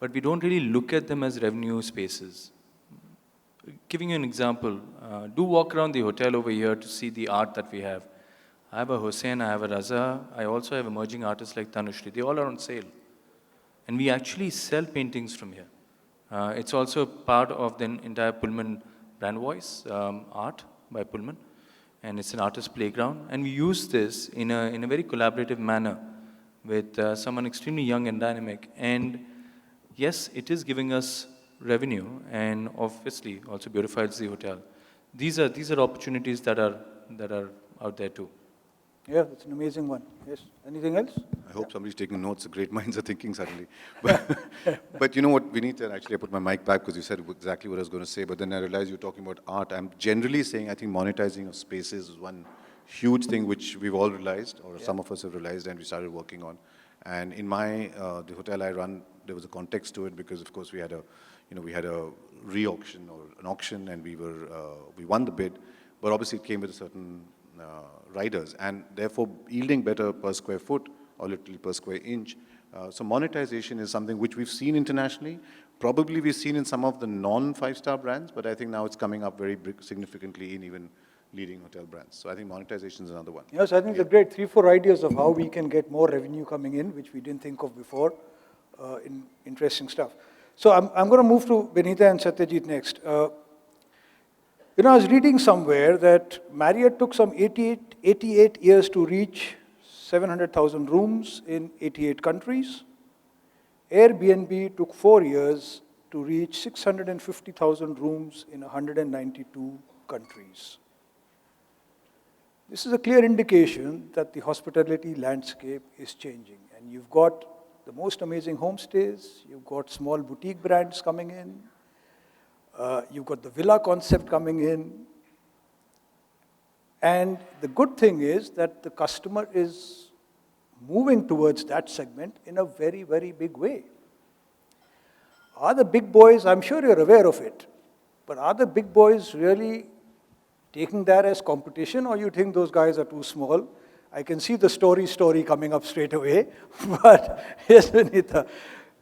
but we don't really look at them as revenue spaces. Giving you an example, do walk around the hotel over here to see the art that we have. I have a Hussain, I have a Raza, I also have emerging artists like Tanushri. They all are on sale. And we actually sell paintings from here. It's also part of the entire Pullman brand voice, art by Pullman. And it's an artist playground. And we use this in a very collaborative manner with someone extremely young and dynamic. And yes, it is giving us revenue and obviously also beautifies the hotel. These are opportunities that are that are out there too. Yeah, it's an amazing one. Yes. Anything else? I hope somebody's taking notes. Great minds are thinking suddenly. But you know what, Vinita, actually I put my mic back because you said exactly what I was going to say, but then I realized you were talking about art. I'm generally saying I think monetizing of spaces is one huge thing which we've all realized, or some of us have realized, and we started working on. And in my, the hotel I run, there was a context to it because of course we had a re-auction or an auction, and we won the bid, but obviously it came with a certain riders, and therefore yielding better per square foot or literally per square inch. So monetization is something which we've seen internationally. Probably we've seen in some of the non-5-star brands, but I think now it's coming up very significantly in even leading hotel brands. So I think monetization is another one. Yes, I think the great 3-4 ideas of how we can get more revenue coming in, which we didn't think of before. Interesting stuff. So I'm going to move to Benita and Satyajit next. You know, I was reading somewhere that Marriott took some 88 years to reach 700,000 rooms in 88 countries. Airbnb took 4 years to reach 650,000 rooms in 192 countries. This is a clear indication that the hospitality landscape is changing. And you've got the most amazing homestays, you've got small boutique brands coming in, you've got the villa concept coming in. And the good thing is that the customer is moving towards that segment in a very, very big way. Are the big boys, I'm sure you're aware of it, but are the big boys really taking that as competition, or you think those guys are too small? I can see the story coming up straight away, but yes, Vinita,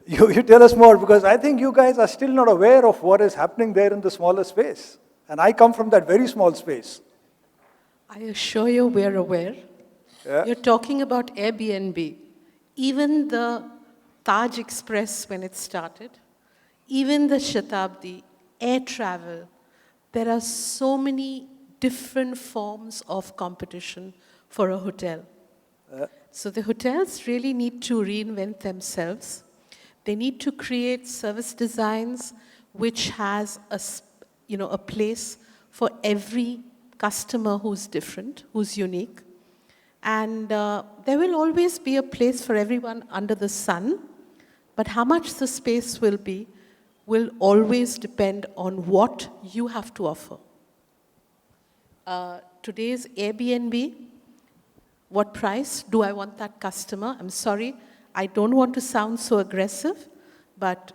you tell us more, because I think you guys are still not aware of what is happening there in the smaller space. And I come from that very small space. I assure you we're aware. Yeah. You're talking about Airbnb. Even the Taj Express when it started, even the Shatabdi, air travel, there are so many different forms of competition for a hotel. So the hotels really need to reinvent themselves. They need to create service designs which has a place for every customer who's different, who's unique. And there will always be a place for everyone under the sun, but how much the space will be will always depend on what you have to offer. Today's Airbnb, what price do I want that customer? I'm sorry, I don't want to sound so aggressive, but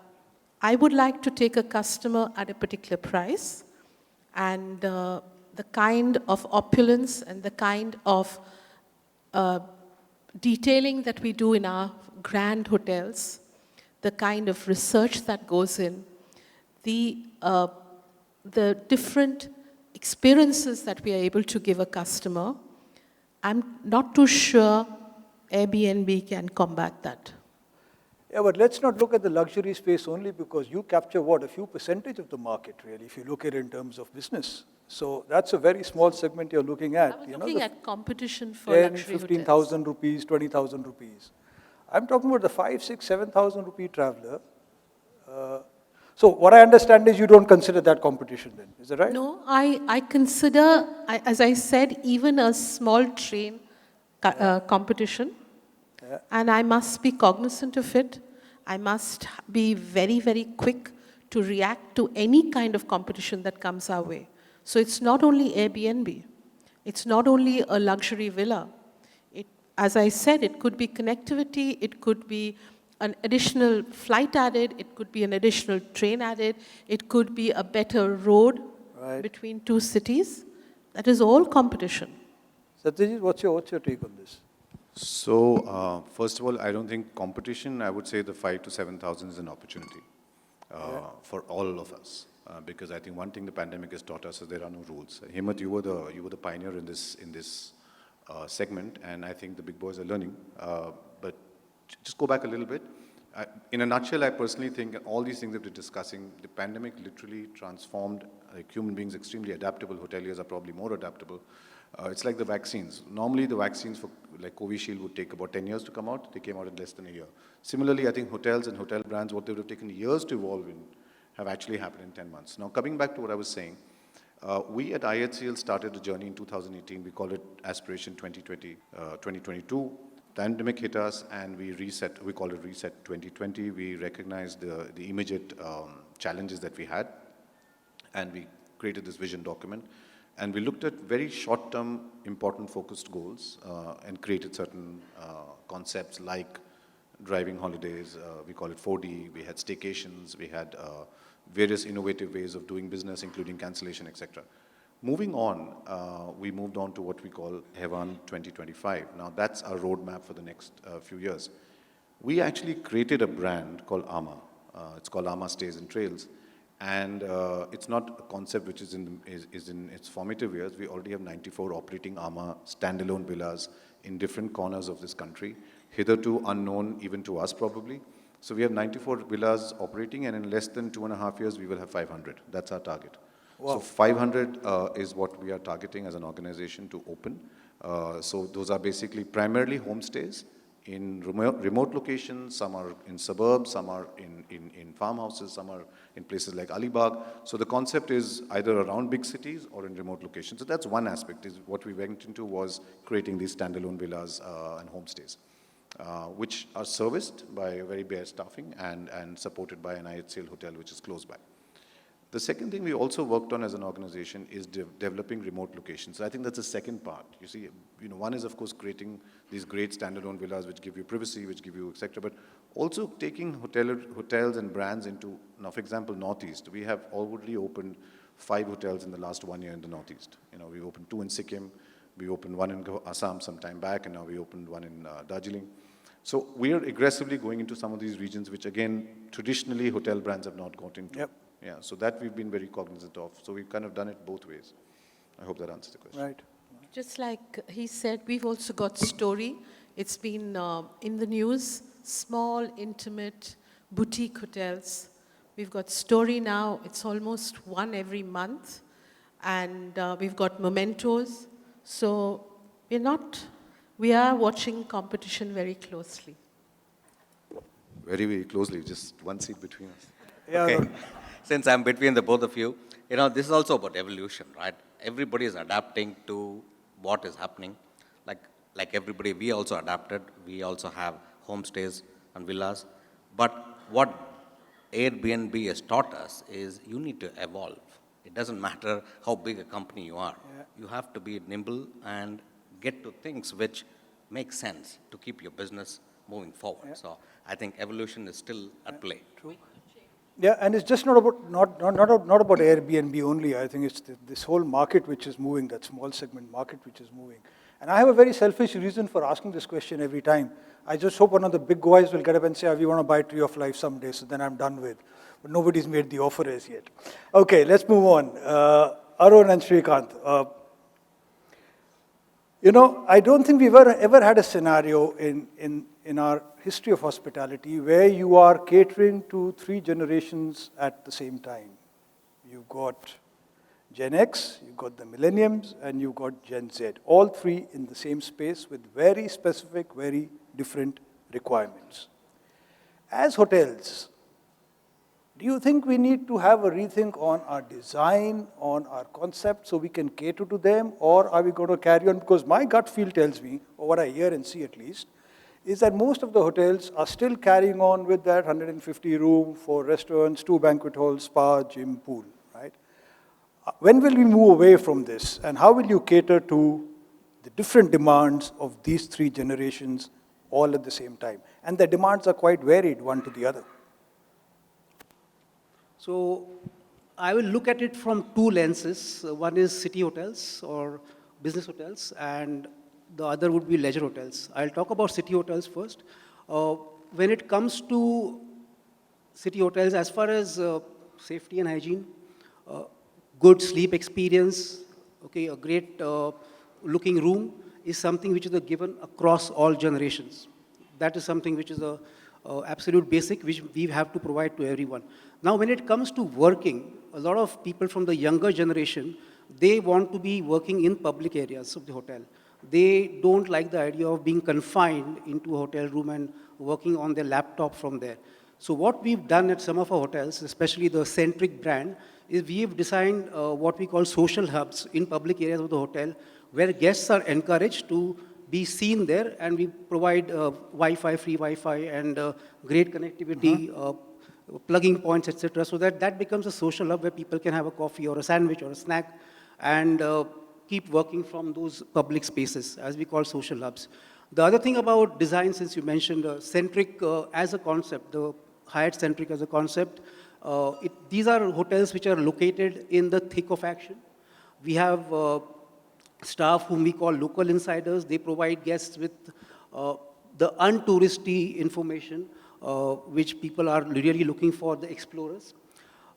I would like to take a customer at a particular price, and the kind of opulence and the kind of detailing that we do in our grand hotels, the kind of research that goes in, the different experiences that we are able to give a customer, I'm not too sure Airbnb can combat that. Yeah, but let's not look at the luxury space only, because you capture what, a few percentage of the market really, if you look at it in terms of business. So that's a very small segment you're looking at. I was looking at competition for 10, luxury 15,000 rupees, 20,000 rupees. I'm talking about the 5, 6, 7,000 rupee traveler. So what I understand is you don't consider that competition then, is that right? No, I consider, as I said, even a small train competition. Yeah. And I must be cognizant of it. I must be very, very quick to react to any kind of competition that comes our way. So it's not only Airbnb. It's not only a luxury villa. As I said, it could be connectivity, it could be an additional flight added, it could be an additional train added, it could be a better road between two cities. That is all competition. Satyajit, what's your take on this? So, first of all, I don't think competition, I would say the 5,000 to 7,000 is an opportunity for all of us. Because I think one thing the pandemic has taught us is there are no rules. Hemant, you were the pioneer in this segment, and I think the big boys are learning. But just go back a little bit. In a nutshell, I personally think all these things that we're discussing, the pandemic literally transformed human beings extremely adaptable. Hoteliers are probably more adaptable. It's like the vaccines. Normally, the vaccines for like Covishield would take about 10 years to come out. They came out in less than a year. Similarly, I think hotels and hotel brands, what they would have taken years to evolve in, have actually happened in 10 months. Now, coming back to what I was saying, We at IHCL started a journey in 2018. We call it Aspiration 2022. Pandemic hit us and we reset, we call it Reset 2020. We recognized the immediate challenges that we had and we created this vision document. And we looked at very short-term, important focused goals and created certain concepts like driving holidays, we call it 4D, we had staycations, we had various innovative ways of doing business, including cancellation, etc. Moving on, we moved on to what we call Hewan 2025. Now that's our roadmap for the next few years. We actually created a brand called AMA. It's called AMA Stays and Trails. And it's not a concept which is in its formative years. We already have 94 operating AMA standalone villas in different corners of this country, hitherto unknown even to us probably. So we have 94 villas operating, and in less than 2.5 years, we will have 500. That's our target. Wow. So 500 is what we are targeting as an organization to open. So those are basically primarily homestays in remote locations. Some are in suburbs, some are in farmhouses, some are in places like Alibag. So the concept is either around big cities or in remote locations. So that's one aspect. Is what we went into was creating these standalone villas and homestays, which are serviced by a very bare staffing and supported by an IHCL hotel which is close by. The second thing we also worked on as an organization is developing remote locations. So I think that's the second part. You see, one is of course creating these great standalone villas which give you privacy, which give you etc. But also taking hotels and brands into, now for example, Northeast. We have already opened 5 hotels in the last 1 year in the Northeast. We opened 2 in Sikkim, we opened 1 in Assam some time back, and now we opened 1 in Darjeeling. So we are aggressively going into some of these regions which again, traditionally hotel brands have not got into. Yep. Yeah, so that we've been very cognizant of. So we've kind of done it both ways. I hope that answers the question. Right. Just like he said, we've also got Story. It's been in the news, small, intimate, boutique hotels. We've got Story now. It's almost 1 every month. And we've got Mementos. So we are watching competition very closely. Very, very closely, just 1 seat between us. Yeah, okay. Since I'm between the both of you, this is also about evolution, right? Everybody is adapting to what is happening. Like everybody, we also adapted. We also have homestays and villas. But what Airbnb has taught us is you need to evolve. It doesn't matter how big a company you are. Yeah. You have to be nimble and get to things which make sense to keep your business moving forward. Yeah. So I think evolution is still at play. True. Yeah, and it's just not about not about Airbnb only. I think it's this whole market which is moving, that small segment market which is moving. And I have a very selfish reason for asking this question every time. I just hope one of the big guys will get up and say, we want to buy Tree of Life someday, so then I'm done with. But nobody's made the offer as yet. Okay, let's move on. Arun and Srikanth. I don't think we've ever had a scenario in our history of hospitality where you are catering to 3 generations at the same time. You've got Gen X, you've got the millenniums, and you've got Gen Z. All 3 in the same space with very specific, very different requirements. As hotels, do you think we need to have a rethink on our design, on our concept, so we can cater to them, or are we going to carry on? Because my gut feel tells me, or what I hear and see at least, is that most of the hotels are still carrying on with that 150 room, 4 restaurants, 2 banquet halls, spa, gym, pool, right? When will we move away from this? And how will you cater to the different demands of these 3 generations all at the same time? And the demands are quite varied one to the other. So I will look at it from 2 lenses. One is city hotels or business hotels, and the other would be leisure hotels. I'll talk about city hotels first. When it comes to city hotels, as far as safety and hygiene, good sleep experience, okay, a great looking room is something which is a given across all generations. That is something which is a absolute basic which we have to provide to everyone. Now, when it comes to working, a lot of people from the younger generation, they want to be working in public areas of the hotel. They don't like the idea of being confined into a hotel room and working on their laptop from there. So what we've done at some of our hotels, especially the Centric brand, is we have designed what we call social hubs in public areas of the hotel, where guests are encouraged to be seen there, and we provide Wi-Fi, free Wi-Fi, and great connectivity, plugging points, etc., so that that becomes a social hub where people can have a coffee or a sandwich or a snack, and keep working from those public spaces, as we call social hubs. The other thing about design, since you mentioned centric as a concept, the Hyatt centric as a concept, these are hotels which are located in the thick of action. We have staff whom we call local insiders. They provide guests with the untouristy information, which people are really looking for, the explorers.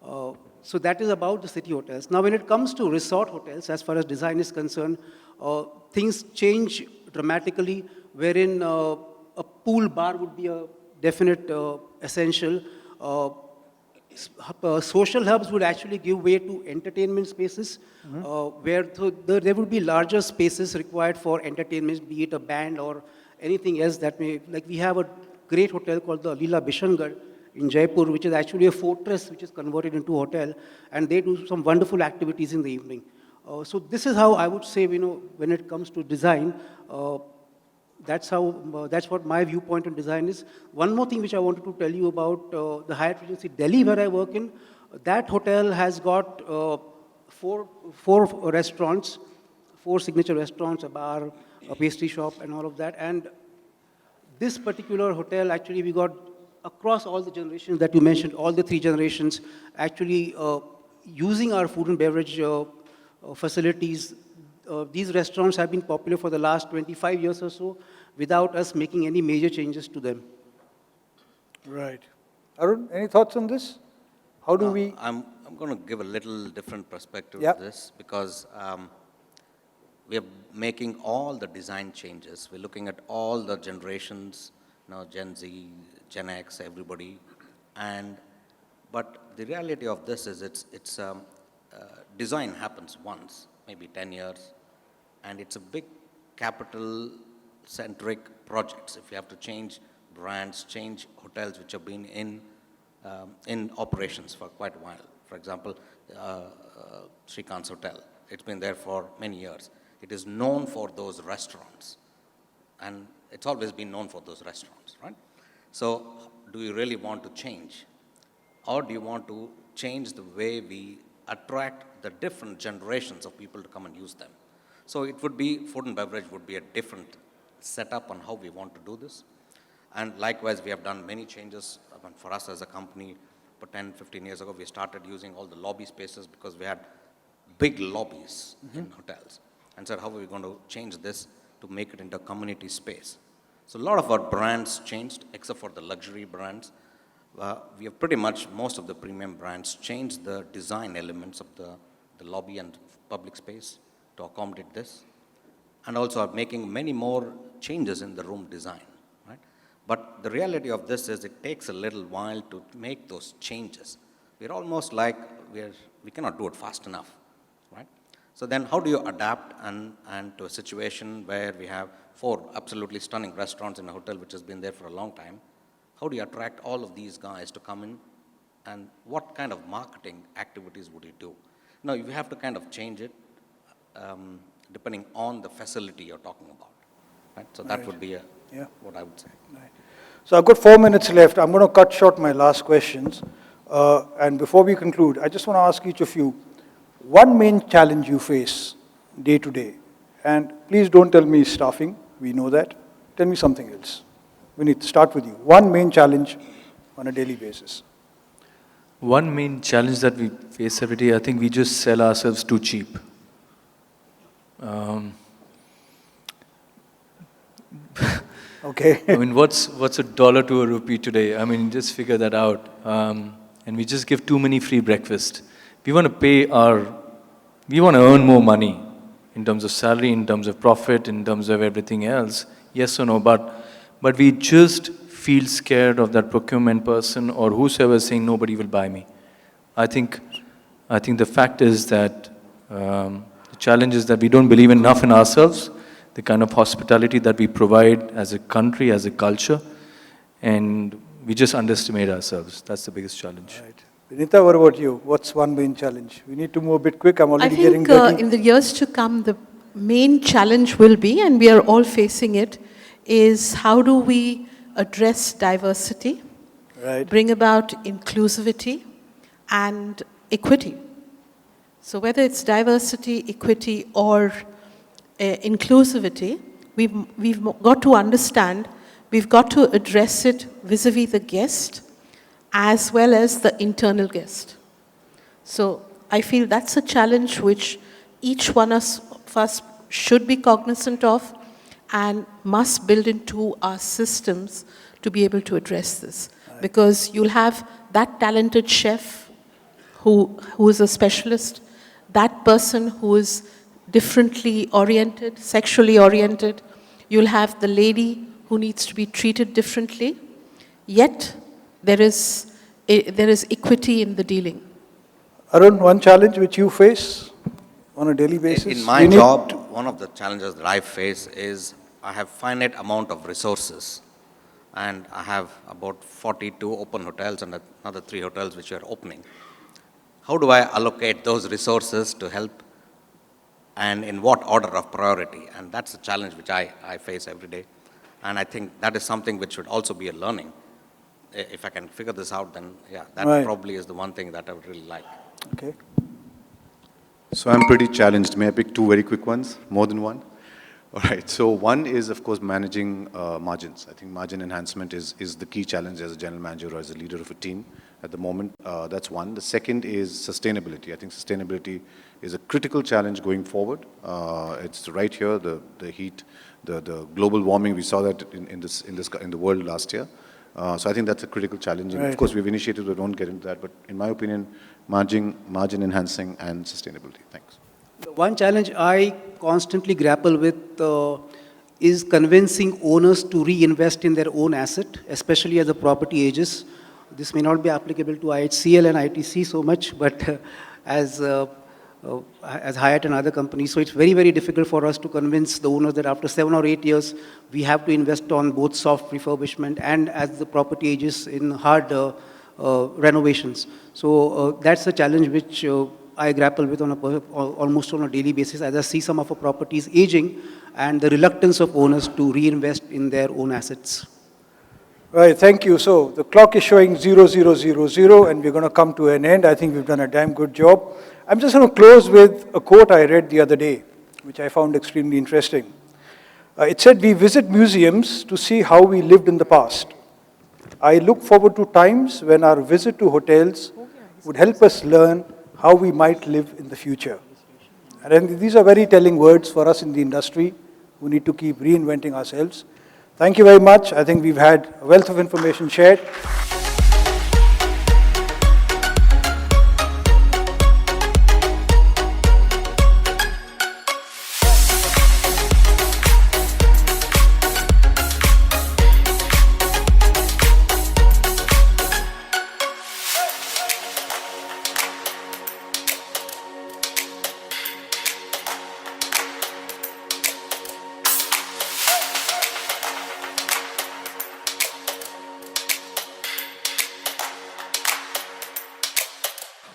So that is about the city hotels. Now, when it comes to resort hotels, as far as design is concerned, things change dramatically, wherein a pool bar would be a definite essential. Social hubs would actually give way to entertainment spaces, where there would be larger spaces required for entertainment, be it a band or anything else that may, like we have a great hotel called the Leela Bishangarh in Jaipur, which is actually a fortress which is converted into a hotel, and they do some wonderful activities in the evening. So this is how I would say, when it comes to design, that's what my viewpoint on design is. One more thing which I wanted to tell you about the Hyatt Regency Delhi, where I work in. That hotel has got four restaurants, 4 signature restaurants, a bar, a pastry shop, and all of that. And this particular hotel, actually, we got across all the generations that you mentioned, all the 3 generations, actually using our food and beverage facilities. These restaurants have been popular for the last 25 years or so without us making any major changes to them. Right. Arun, any thoughts on this? How do we... I'm going to give a little different perspective Yep. to this, because we are making all the design changes. We're looking at all the generations, Gen Z, Gen X, everybody. But the reality of this is design happens once, maybe 10 years, and it's a big capital-centric projects. If you have to change brands, change hotels which have been in operations for quite a while. For example, Shrikant's Hotel, it's been there for many years. It is known for those restaurants, and it's always been known for those restaurants, right? So do you really want to change? Or do you want to change the way we attract the different generations of people to come and use them? So it would be, food and beverage would be a different setup on how we want to do this. And likewise, we have done many changes. For us as a company, for 10, 15 years ago, we started using all the lobby spaces because we had big lobbies in hotels. And said, how are we going to change this to make it into a community space? So a lot of our brands changed, except for the luxury brands. We have pretty much, most of the premium brands changed the design elements of the lobby and public space to accommodate this. And also are making many more changes in the room design, right? But the reality of this is it takes a little while to make those changes. We're almost like we cannot do it fast enough, right? So then how do you adapt and to a situation where we have 4 absolutely stunning restaurants in a hotel which has been there for a long time? How do you attract all of these guys to come in, and what kind of marketing activities would you do? You have to kind of change it depending on the facility you're talking about, right? So that would be what I would say. Right. So I've got 4 minutes left. I'm going to cut short my last questions. And before we conclude, I just want to ask each of you, one main challenge you face day to day. And please don't tell me staffing. We know that. Tell me something else. We need to start with you. One main challenge on a daily basis. One main challenge that we face every day, I think we just sell ourselves too cheap. Okay. I mean, what's $1 to a rupee today? I mean, just figure that out. And we just give too many free breakfast. We want to earn more money in terms of salary, in terms of profit, in terms of everything else. Yes or no? But we just feel scared of that procurement person or whosoever is saying nobody will buy me. I think the fact is that the challenge is that we don't believe enough in ourselves, the kind of hospitality that we provide as a country, as a culture, and we just underestimate ourselves. That's the biggest challenge. Right. Vinita, what about you? What's one main challenge? We need to move a bit quick. I'm I already think getting in the years to come, the main challenge will be, and we are all facing it, is how do we address diversity, right. bring about inclusivity and equity. So whether it's diversity, equity, or inclusivity, we've got to understand, we've got to address it vis-a-vis the guest as well as the internal guest. So I feel that's a challenge which each one of us should be cognizant of and must build into our systems to be able to address this. Because you'll have that talented chef who is a specialist, that person who is differently oriented, sexually oriented. You'll have the lady who needs to be treated differently, yet there is equity in the dealing. Arun, one challenge which you face on a daily basis? In my job, one of the challenges that I face is I have finite amount of resources, and I have about 42 open hotels and another 3 hotels which are opening. How do I allocate those resources to help, and in what order of priority? And that's a challenge which I face every day. And I think that is something which should also be a learning. If I can figure this out, then yeah, that probably is the one thing that I would really like. Okay. So I'm pretty challenged. May I pick 2 very quick ones? More than one? All right. So one is, of course, managing margins. I think margin enhancement is the key challenge as a general manager or as a leader of a team at the moment. That's one. The second is sustainability. I think sustainability is a critical challenge going forward. It's right here, the heat, the global warming. We saw that in the world last year. So I think that's a critical challenge. And of course, we've initiated, we don't get into that, but in my opinion, margin enhancing and sustainability. Thanks. The one challenge I constantly grapple with is convincing owners to reinvest in their own asset, especially as the property ages. This may not be applicable to IHCL and ITC so much, but as Hyatt and other companies. So it's very, very difficult for us to convince the owners that after 7 or 8 years, we have to invest on both soft refurbishment and as the property ages in hard renovations. So that's a challenge which I grapple with almost on a daily basis as I see some of our properties aging and the reluctance of owners to reinvest in their own assets. Right, thank you. So the clock is showing 0000 and we're going to come to an end. I think we've done a damn good job. I'm just going to close with a quote I read the other day, which I found extremely interesting. It said, "We visit museums to see how we lived in the past. I look forward to times when our visit to hotels would help us learn how we might live in the future." And these are very telling words for us in the industry who need to keep reinventing ourselves. Thank you very much. I think we've had a wealth of information shared.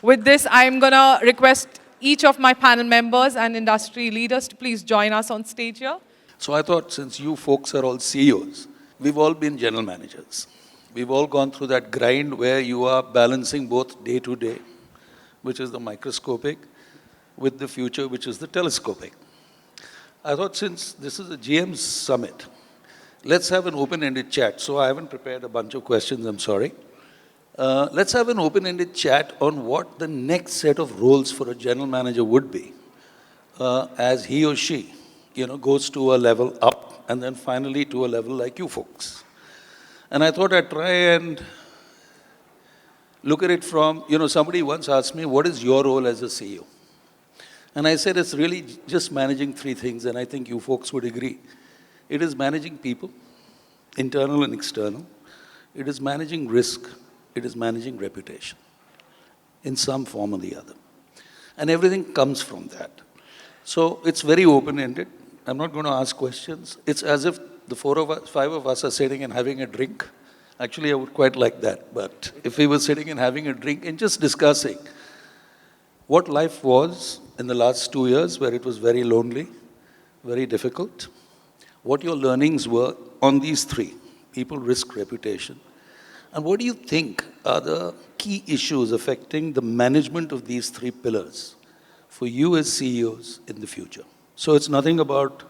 With this, I'm going to request each of my panel members and industry leaders to please join us on stage here. So I thought, since you folks are all CEOs, we've all been general managers. We've all gone through that grind where you are balancing both day to day, which is the microscopic, with the future, which is the telescopic. I thought, since this is a GM summit, let's have an open-ended chat. So I haven't prepared a bunch of questions, I'm sorry. Let's have an open-ended chat on what the next set of roles for a general manager would be as he or she, goes to a level up and then finally to a level like you folks. And I thought I'd try and look at it from, somebody once asked me, what is your role as a CEO? And I said, it's really just managing 3 things, and I think you folks would agree. It is managing people, internal and external. It is managing risk. It is managing reputation in some form or the other. And everything comes from that. So it's very open-ended. I'm not going to ask questions. It's as if the 5 of us are sitting and having a drink, Actually, I would quite like that. But if we were sitting and having a drink and just discussing what life was in the last 2 years, where it was very lonely, very difficult, what your learnings were on these three: people, risk, reputation. And what do you think are the key issues affecting the management of these three pillars for you as CEOs in the future? So it's nothing about,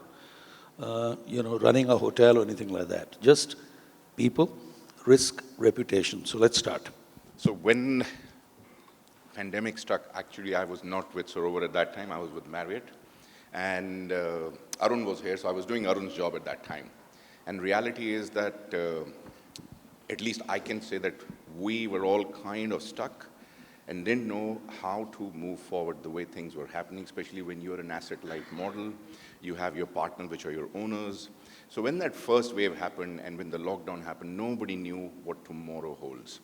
running a hotel or anything like that. Just people, risk, reputation. So let's start. So when pandemic struck, actually I was not with Sarovar at that time, I was with Marriott. And Arun was here, so I was doing Arun's job at that time. And reality is that, at least I can say that we were all kind of stuck and didn't know how to move forward the way things were happening, especially when you're an asset-light model, you have your partners, which are your owners. So when that first wave happened and when the lockdown happened, nobody knew what tomorrow holds.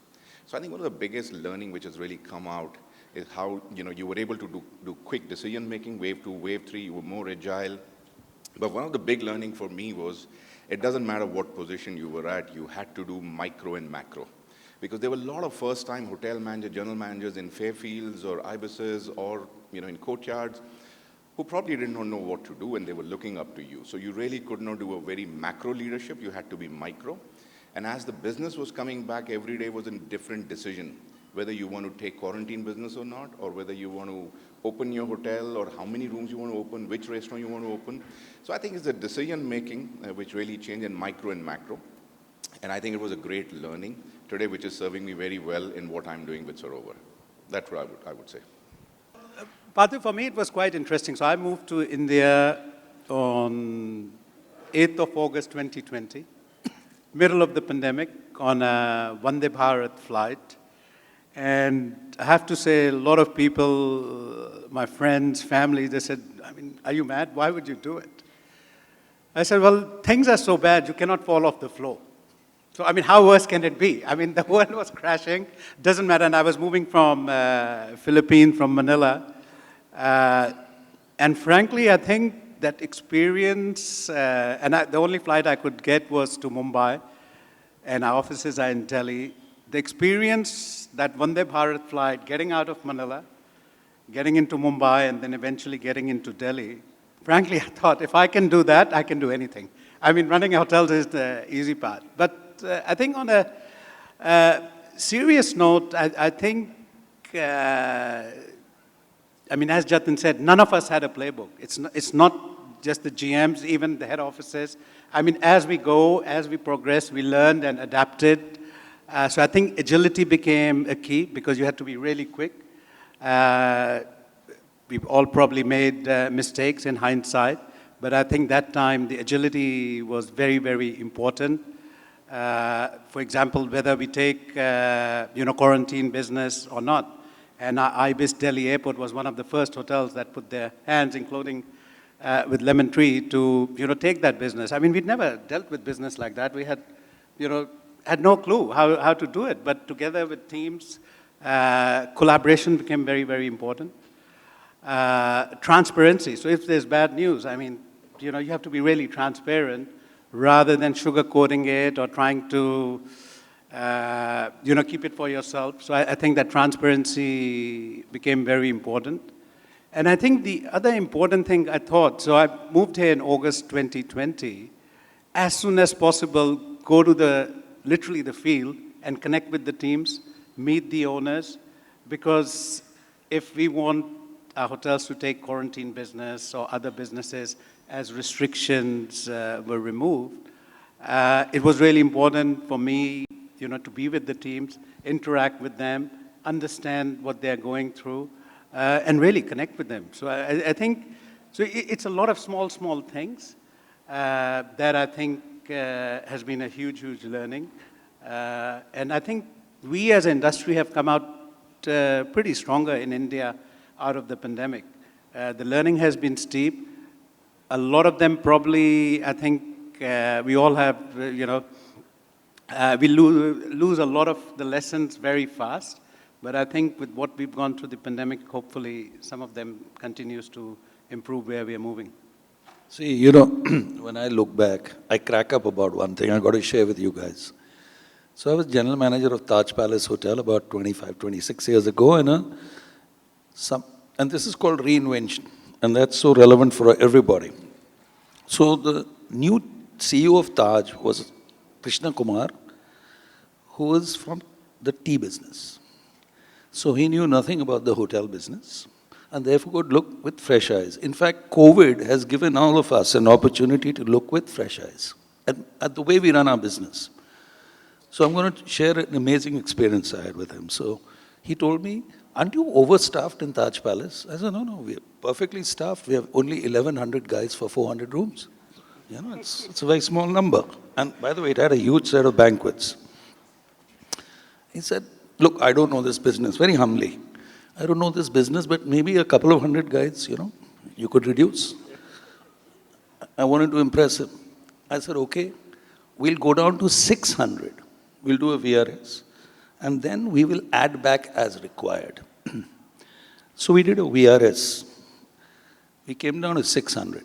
So I think one of the biggest learning which has really come out is how, you were able to do quick decision-making. Wave 2, wave 3, you were more agile. But one of the big learning for me was, it doesn't matter what position you were at, you had to do micro and macro. Because there were a lot of first-time hotel managers, general managers in Fairfields or Ibises or in courtyards who probably did not know what to do and they were looking up to you. So you really could not do a very macro leadership, you had to be micro. And as the business was coming back, every day was a different decision, whether you want to take quarantine business or not, or whether you want to open your hotel, or how many rooms you want to open, which restaurant you want to open. So I think it's the decision-making which really changed in micro and macro. And I think it was a great learning today, which is serving me very well in what I'm doing with Sarovar. That's what I would say. Parthu, for me, it was quite interesting. So I moved to India on 8th of August 2020, middle of the pandemic, on a Vande Bharat flight. And I have to say, a lot of people, my friends, family, they said, are you mad? Why would you do it? I said, well, things are so bad, you cannot fall off the floor. So, how worse can it be? The world was crashing, doesn't matter. And I was moving from Philippines, from Manila. And frankly, I think that experience, the only flight I could get was to Mumbai, and our offices are in Delhi. The experience, that Vande Bharat flight, getting out of Manila, getting into Mumbai, and then eventually getting into Delhi, frankly, I thought, if I can do that, I can do anything. Running hotels is the easy part. But I think on a serious note, I think, as Jatin said, none of us had a playbook. It's not just the GMs, even the head offices. As we go, as we progress, we learned and adapted. So I think agility became a key because you had to be really quick. We've all probably made mistakes in hindsight, but I think that time the agility was very, very important. For example, whether we take quarantine business or not. And Ibis Delhi Airport was one of the first hotels that put their hands, including with Lemon Tree, to take that business. We'd never dealt with business like that. We had no clue how to do it. But together with teams, collaboration became very, very important. Transparency. So if there's bad news, you have to be really transparent rather than sugarcoating it or trying to, keep it for yourself. So I think that transparency became very important. And I think the other important thing I thought, so I moved here in August 2020, as soon as possible, go to literally the field and connect with the teams, meet the owners, because if we want our hotels to take quarantine business or other businesses as restrictions were removed, it was really important for me, to be with the teams, interact with them, understand what they're going through, and really connect with them. So I think, it's a lot of small things that I think has been a huge, huge learning. And I think we as an industry have come out pretty stronger in India out of the pandemic. The learning has been steep. A lot of them probably, I think, we all have, we lose a lot of the lessons very fast. But I think with what we've gone through the pandemic, hopefully some of them continues to improve where we are moving. See, when I look back, I crack up about one thing I got to share with you guys. So I was general manager of Taj Palace Hotel about 25, 26 years ago, and this is called reinvention, and that's so relevant for everybody. So the new CEO of Taj was Krishna Kumar, who was from the tea business. So he knew nothing about the hotel business, and therefore could look with fresh eyes. In fact, COVID has given all of us an opportunity to look with fresh eyes at the way we run our business. So I'm going to share an amazing experience I had with him. So he told me, aren't you overstaffed in Taj Palace? I said, no, we're perfectly staffed. We have only 1,100 guys for 400 rooms. You know, it's a very small number. And by the way, it had a huge set of banquets. He said, look, I don't know this business, very humbly. I don't know this business, but maybe a couple of hundred guys, you could reduce. I wanted to impress him. I said, okay, we'll go down to 600. We'll do a VRS, and then we will add back as required. So we did a VRS. We came down to 600,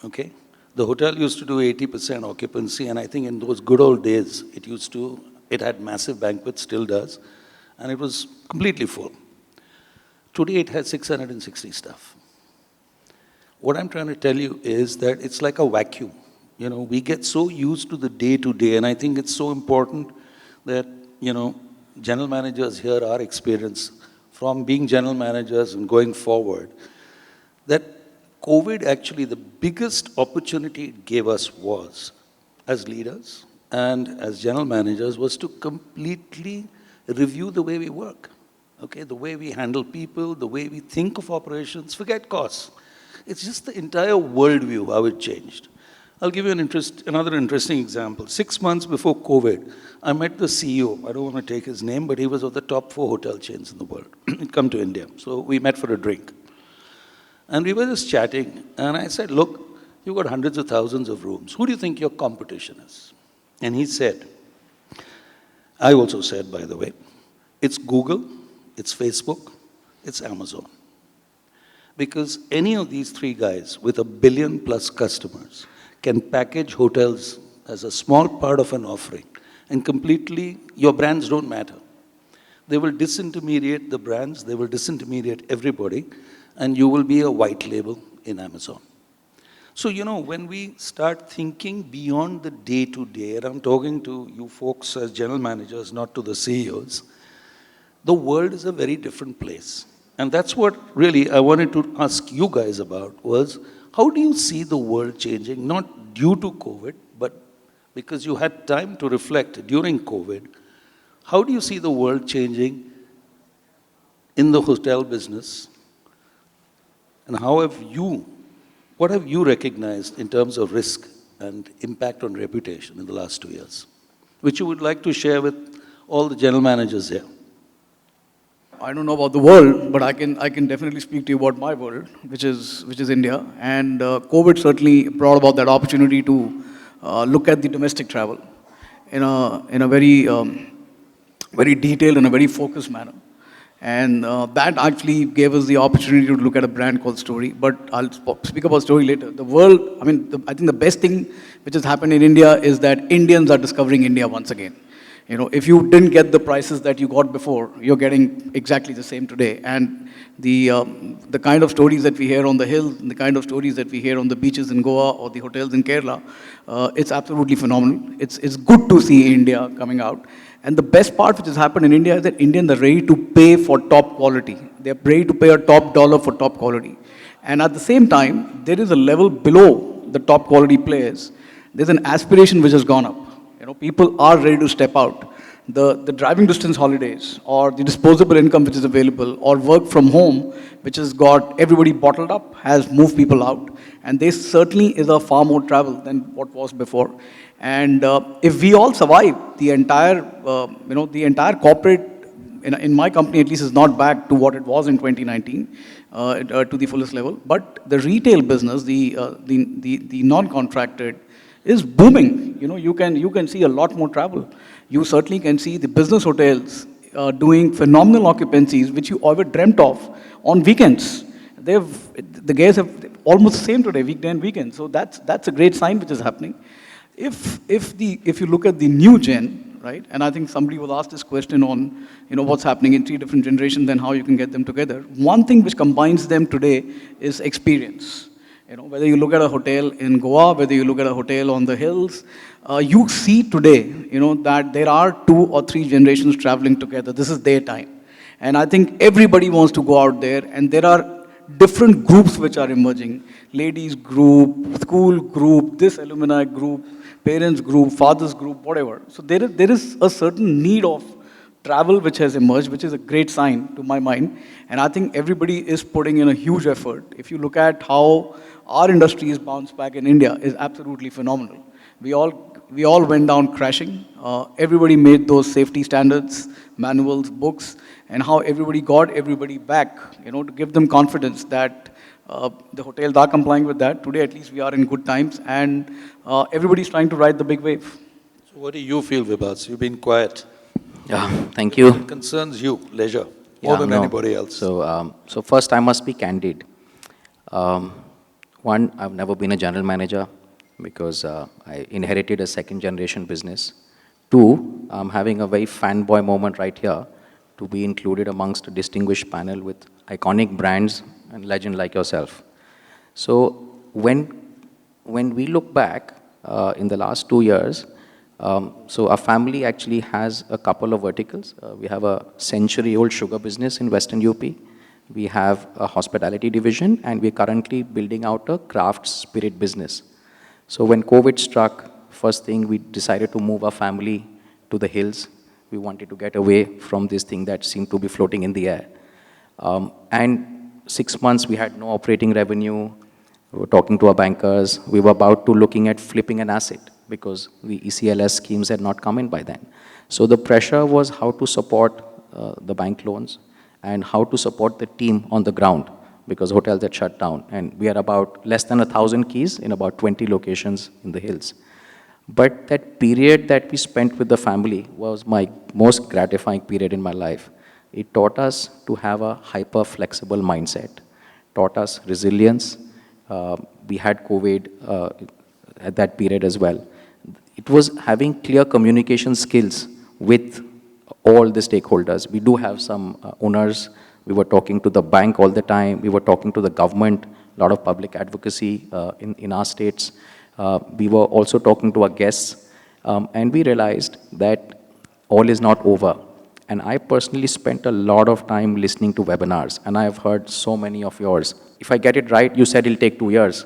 okay? The hotel used to do 80% occupancy, and I think in those good old days, it had massive banquets, still does, and it was completely full. Today it has 660 staff. What I'm trying to tell you is that it's like a vacuum. We get so used to the day-to-day, and I think it's so important that, general managers here are experienced from being general managers and going forward, that COVID actually, the biggest opportunity it gave us was, as leaders and as general managers, was to completely review the way we work, okay? The way we handle people, the way we think of operations, forget costs. It's just the entire worldview, how it changed. I'll give you another interesting example. 6 months before COVID, I met the CEO. I don't want to take his name, but he was of the top 4 hotel chains in the world. He'd come to India. So we met for a drink. And we were just chatting, and I said, look, you've got hundreds of thousands of rooms. Who do you think your competition is? And he said, I also said, by the way, it's Google, it's Facebook, it's Amazon. Because any of these 3 guys with 1 billion plus customers can package hotels as a small part of an offering, and completely, your brands don't matter. They will disintermediate the brands, they will disintermediate everybody, and you will be a white label in Amazon. So, when we start thinking beyond the day-to-day, and I'm talking to you folks as general managers, not to the CEOs, the world is a very different place. And that's what really I wanted to ask you guys about was, how do you see the world changing, not due to COVID, but because you had time to reflect during COVID? How do you see the world changing in the hotel business? And what have you recognized in terms of risk and impact on reputation in the last 2 years, which you would like to share with all the general managers here? I don't know about the world, but I can definitely speak to you about my world, which is India. And COVID certainly brought about that opportunity to look at the domestic travel in a very very detailed and a very focused manner. And that actually gave us the opportunity to look at a brand called Story. But I'll speak about Story later. The world, I think the best thing which has happened in India is that Indians are discovering India once again. If you didn't get the prices that you got before, you're getting exactly the same today. And the kind of stories that we hear on the hills, and the kind of stories that we hear on the beaches in Goa or the hotels in Kerala, it's absolutely phenomenal. It's good to see India coming out. And the best part which has happened in India is that Indians are ready to pay for top quality. They're ready to pay a top dollar for top quality. And at the same time, there is a level below the top quality players. There's an aspiration which has gone up. People are ready to step out. The driving distance holidays, or the disposable income which is available, or work from home, which has got everybody bottled up, has moved people out. And there certainly is a far more travel than what was before. And if we all survive, the entire corporate, in my company at least, is not back to what it was in 2019 to the fullest level. But the retail business, the non-contracted, is booming. You can see a lot more travel. You certainly can see the business hotels doing phenomenal occupancies, which you ever dreamt of on weekends. The guys have almost the same today, weekday and weekend. So that's a great sign which is happening. If you look at the new gen, right? And I think somebody will ask this question on, what's happening in 3 different generations and how you can get them together. One thing which combines them today is experience. Whether you look at a hotel in Goa, whether you look at a hotel on the hills, you see today, that there are 2 or 3 generations traveling together. This is their time. And I think everybody wants to go out there, and there are different groups which are emerging. Ladies group, school group, this alumni group, parents group, fathers group, whatever. So there is a certain need of travel which has emerged, which is a great sign to my mind. And I think everybody is putting in a huge effort. If you look at how our industry is bounced back in India, is absolutely phenomenal. We all went down crashing. Everybody made those safety standards, manuals, books, and how everybody got everybody back, to give them confidence that the hotels are complying with that. Today, at least, we are in good times, and everybody's trying to ride the big wave. So what do you feel, Vibhas? You've been quiet. Yeah, thank you. It concerns you, leisure, more than anybody else. So first I must be candid. One, I've never been a general manager because I inherited a second generation business. Two, I'm having a very fanboy moment right here to be included amongst a distinguished panel with iconic brands and legend like yourself. So when we look back in the last 2 years, so our family actually has a couple of verticals. We have a century-old sugar business in Western UP. We have a hospitality division, and we're currently building out a craft spirit business. So when COVID struck, first thing we decided to move our family to the hills. We wanted to get away from this thing that seemed to be floating in the air. And 6 months we had no operating revenue. We were talking to our bankers. We were about to looking at flipping an asset because the ECLS schemes had not come in by then. So the pressure was how to support the bank loans and how to support the team on the ground because hotels had shut down. And we are about less than 1,000 keys in about 20 locations in the hills. But that period that we spent with the family was my most gratifying period in my life. It taught us to have a hyper-flexible mindset, taught us resilience. We had COVID at that period as well. It was having clear communication skills with all the stakeholders. We do have some owners. We were talking to the bank all the time. We were talking to the government, a lot of public advocacy in our states. We were also talking to our guests, and we realized that all is not over. And I personally spent a lot of time listening to webinars, and I have heard so many of yours. If I get it right, you said it'll take 2 years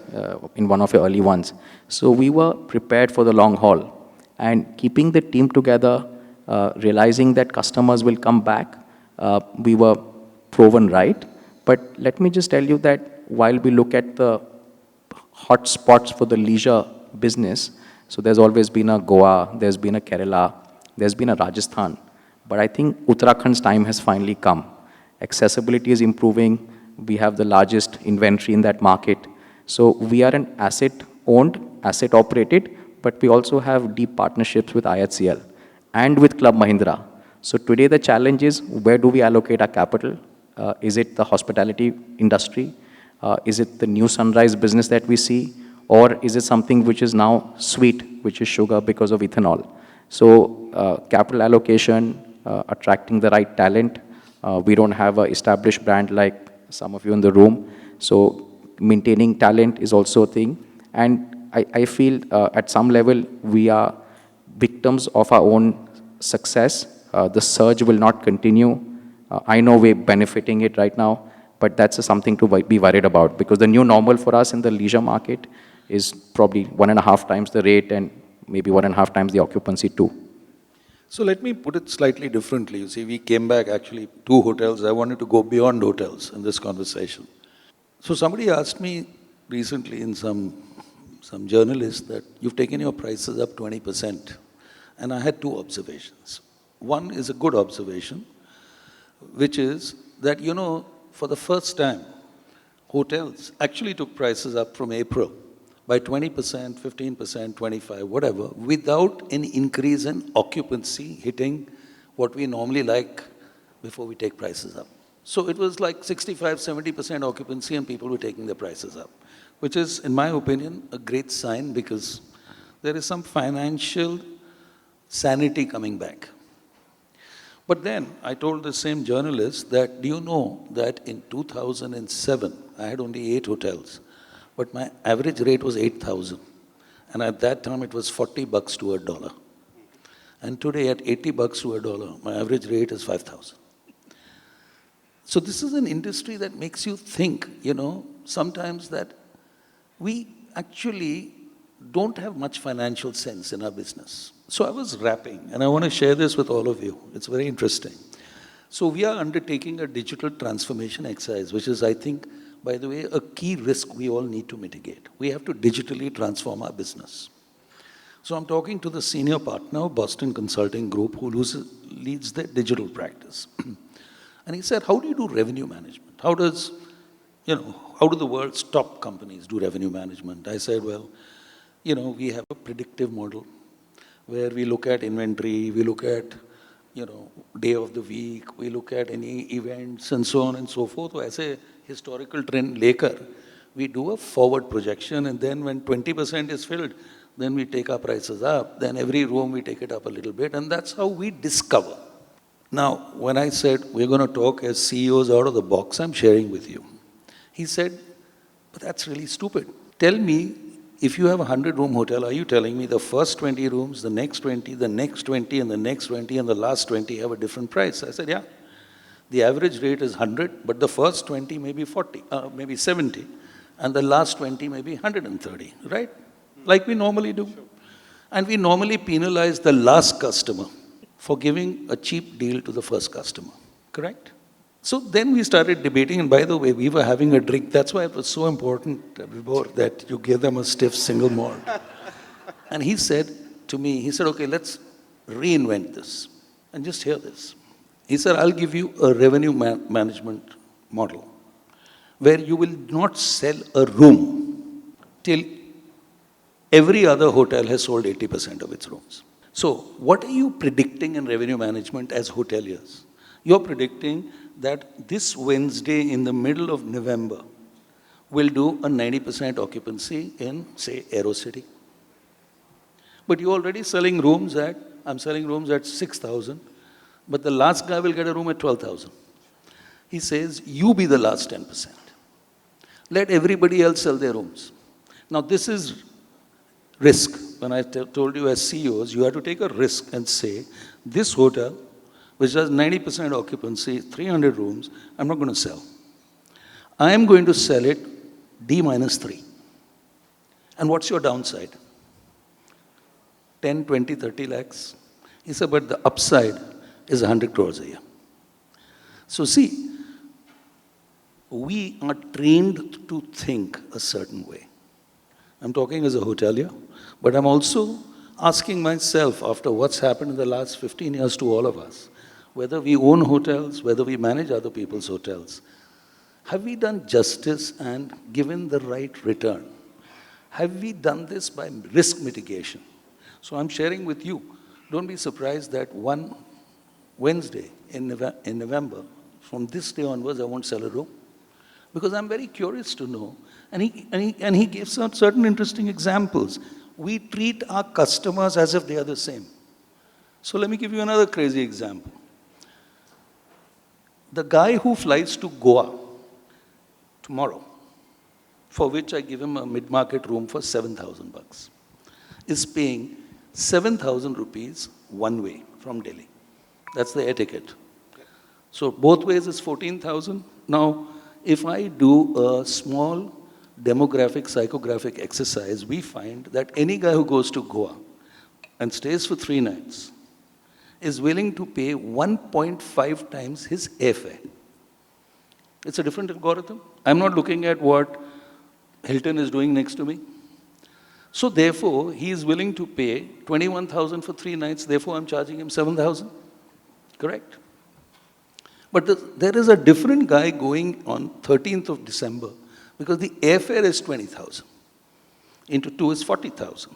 in one of your early ones. So we were prepared for the long haul. And keeping the team together, realizing that customers will come back, we were proven right. But let me just tell you that while we look at the hot spots for the leisure business, so there's always been a Goa, there's been a Kerala, there's been a Rajasthan. But I think Uttarakhand's time has finally come. Accessibility is improving. We have the largest inventory in that market. So we are an asset-owned, asset-operated, but we also have deep partnerships with IHCL and with Club Mahindra. So today the challenge is, where do we allocate our capital? Is it the hospitality industry? Is it the new sunrise business that we see? Or is it something which is now sweet, which is sugar because of ethanol? So capital allocation, attracting the right talent. We don't have an established brand like some of you in the room. So maintaining talent is also a thing. And I feel at some level we are victims of our own success. The surge will not continue. I know we're benefiting it right now, but that's something to be worried about because the new normal for us in the leisure market is probably 1.5 times the rate and maybe 1.5 times the occupancy too. So let me put it slightly differently. You see, we came back actually 2 hotels. I wanted to go beyond hotels in this conversation. So somebody asked me recently in some journalist that you've taken your prices up 20%. And I had 2 observations. One is a good observation, which is that, for the first time, hotels actually took prices up from April by 20%, 15%, 25%, whatever, without an increase in occupancy hitting what we normally like before we take prices up. So it was like 65, 70% occupancy and people were taking their prices up, which is, in my opinion, a great sign because there is some financial sanity coming back. But then I told the same journalist that, do you know that in 2007, I had only 8 hotels, but my average rate was 8,000. And at that time, it was $40 to a dollar. And today, at $80 to a dollar, my average rate is 5,000. So this is an industry that makes you think, sometimes that we actually don't have much financial sense in our business. So I was rapping, and I want to share this with all of you. It's very interesting. So we are undertaking a digital transformation exercise, which is, I think, by the way, a key risk we all need to mitigate. We have to digitally transform our business. So I'm talking to the senior partner of Boston Consulting Group who leads their digital practice. And he said, how do you do revenue management? How do the world's top companies do revenue management? I said, well, we have a predictive model where we look at inventory, we look at, day of the week, we look at any events and so on and so forth. So as a historical trend laker, we do a forward projection, and then when 20% is filled, then we take our prices up. Then every room we take it up a little bit, and that's how we discover. Now, when I said we're going to talk as CEOs out of the box, I'm sharing with you. He said, but that's really stupid. Tell me, if you have a 100-room hotel, are you telling me the first 20 rooms, the next 20, the next 20, and the next 20, and the last 20 have a different price? I said, yeah. The average rate is 100, but the first 20 may be 40, maybe 70, and the last 20 may be 130, right? Like we normally do. And we normally penalize the last customer for giving a cheap deal to the first customer, correct? So then we started debating, and by the way, we were having a drink. That's why it was so important, Vibhor, that you give them a stiff single malt. And he said to me, he said, okay, let's reinvent this. And just hear this. He said, I'll give you a revenue management model where you will not sell a room till every other hotel has sold 80% of its rooms. So what are you predicting in revenue management as hoteliers? You're predicting that this Wednesday in the middle of November, we'll do a 90% occupancy in, say, AeroCity. But you're already selling rooms I'm selling rooms at 6,000, but the last guy will get a room at 12,000. He says, you be the last 10%. Let everybody else sell their rooms. Now this is risk. When I told you as CEOs, you have to take a risk and say, this hotel, which has 90% occupancy, 300 rooms, I'm not going to sell. I am going to sell it D-3. And what's your downside? 10, 20, 30 lakhs? He said, but the upside is 100 crores a year. So see, we are trained to think a certain way. I'm talking as a hotelier, but I'm also asking myself, after what's happened in the last 15 years to all of us, whether we own hotels, whether we manage other people's hotels, have we done justice and given the right return? Have we done this by risk mitigation? So I'm sharing with you, don't be surprised that one Wednesday in November, from this day onwards, I won't sell a room. Because I'm very curious to know. And he gave some certain interesting examples. We treat our customers as if they are the same. So let me give you another crazy example. The guy who flies to Goa tomorrow, for which I give him a mid-market room for $7,000, is paying 7,000 rupees one way from Delhi. That's the etiquette. So both ways is 14,000. Now, if I do a small demographic, psychographic exercise, we find that any guy who goes to Goa and stays for 3 nights is willing to pay 1.5 times his airfare. It's a different algorithm. I'm not looking at what Hilton is doing next to me. So therefore, he is willing to pay 21,000 for 3 nights. Therefore, I'm charging him 7,000. Correct? But there is a different guy going on 13th of December because the airfare is 20,000. Into 2 is 40,000.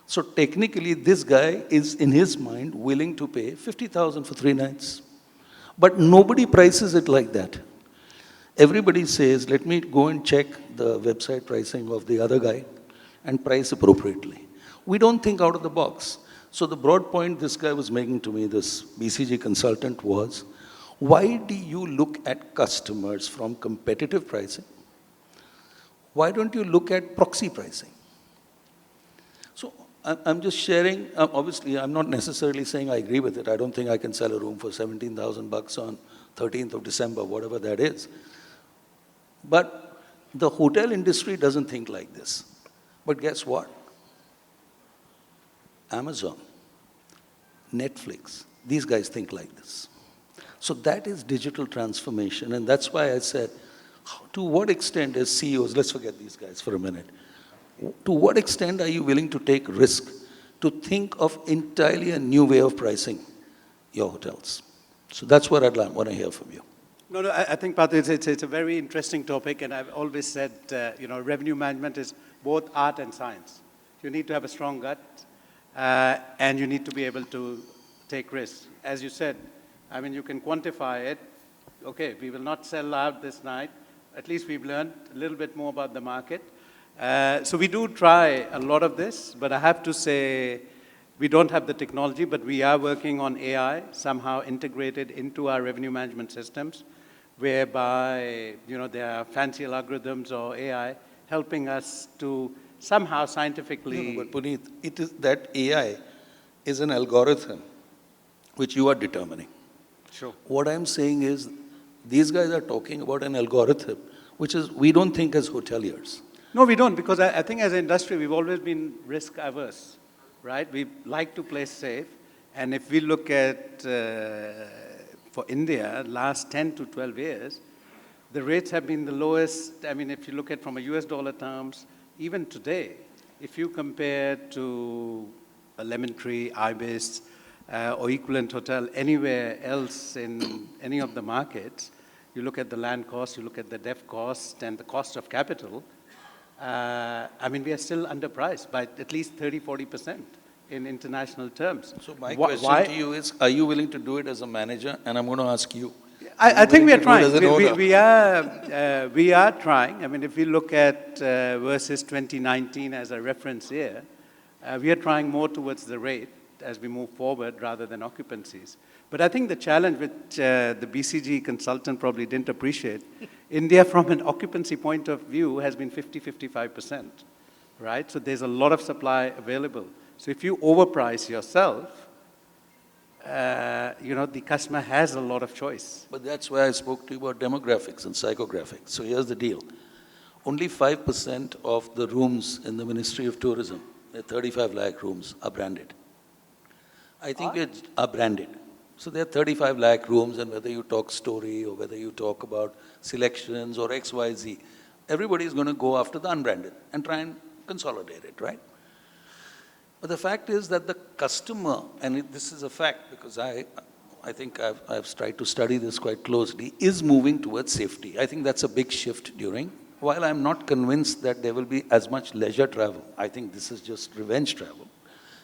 So technically, this guy is, in his mind, willing to pay 50,000 for 3 nights. But nobody prices it like that. Everybody says, let me go and check the website pricing of the other guy and price appropriately. We don't think out of the box. So the broad point this guy was making to me, this BCG consultant, was, why do you look at customers from competitive pricing? Why don't you look at proxy pricing? So I'm just sharing, obviously I'm not necessarily saying I agree with it. I don't think I can sell a room for 17,000 bucks on 13th of December, whatever that is. But the hotel industry doesn't think like this. But guess what? Amazon, Netflix, these guys think like this. So that is digital transformation, and that's why I said, to what extent as CEOs, let's forget these guys for a minute, to what extent are you willing to take risk to think of entirely a new way of pricing your hotels? So that's what I'd want to hear from you. No, I think, Partha, it's a very interesting topic, and I've always said, revenue management is both art and science. You need to have a strong gut, and you need to be able to take risks. As you said, I mean, you can quantify it. Okay, we will not sell out this night. At least we've learned a little bit more about the market. So we do try a lot of this, but I have to say, we don't have the technology, but we are working on AI, somehow integrated into our revenue management systems, whereby, there are fancy algorithms or AI helping us to somehow scientifically... No, but Puneet, it is that AI is an algorithm which you are determining. Sure. What I'm saying is, these guys are talking about an algorithm, which is, we don't think as hoteliers. No, we don't, because I think as an industry, we've always been risk averse, right? We like to play safe. And if we look at, for India, last 10 to 12 years, the rates have been the lowest. I mean, if you look at from a US dollar terms, even today, if you compare to a Lemon Tree, Ibis, or equivalent hotel anywhere else in any of the markets, you look at the land cost, you look at the dev cost, and the cost of capital, I mean, we are still underpriced by at least 30, 40% in international terms. So my question to you is, are you willing to do it as a manager? And I'm going to ask you. I think we are trying. We are trying. I mean, if we look at versus 2019 as a reference year, we are trying more towards the rate as we move forward rather than occupancies. But I think the challenge which the BCG consultant probably didn't appreciate, India from an occupancy point of view has been 50-55%, right? So there's a lot of supply available. So if you overprice yourself, the customer has a lot of choice. But that's why I spoke to you about demographics and psychographics. So here's the deal. Only 5% of the rooms in the Ministry of Tourism, the 35 lakh rooms, are branded. I think we are branded. So there are 35 lakh rooms, and whether you talk story or whether you talk about selections or XYZ, everybody is going to go after the unbranded and try and consolidate it, right? But the fact is that the customer, and this is a fact because I think I've tried to study this quite closely, is moving towards safety. I think that's a big shift during. While I'm not convinced that there will be as much leisure travel, I think this is just revenge travel,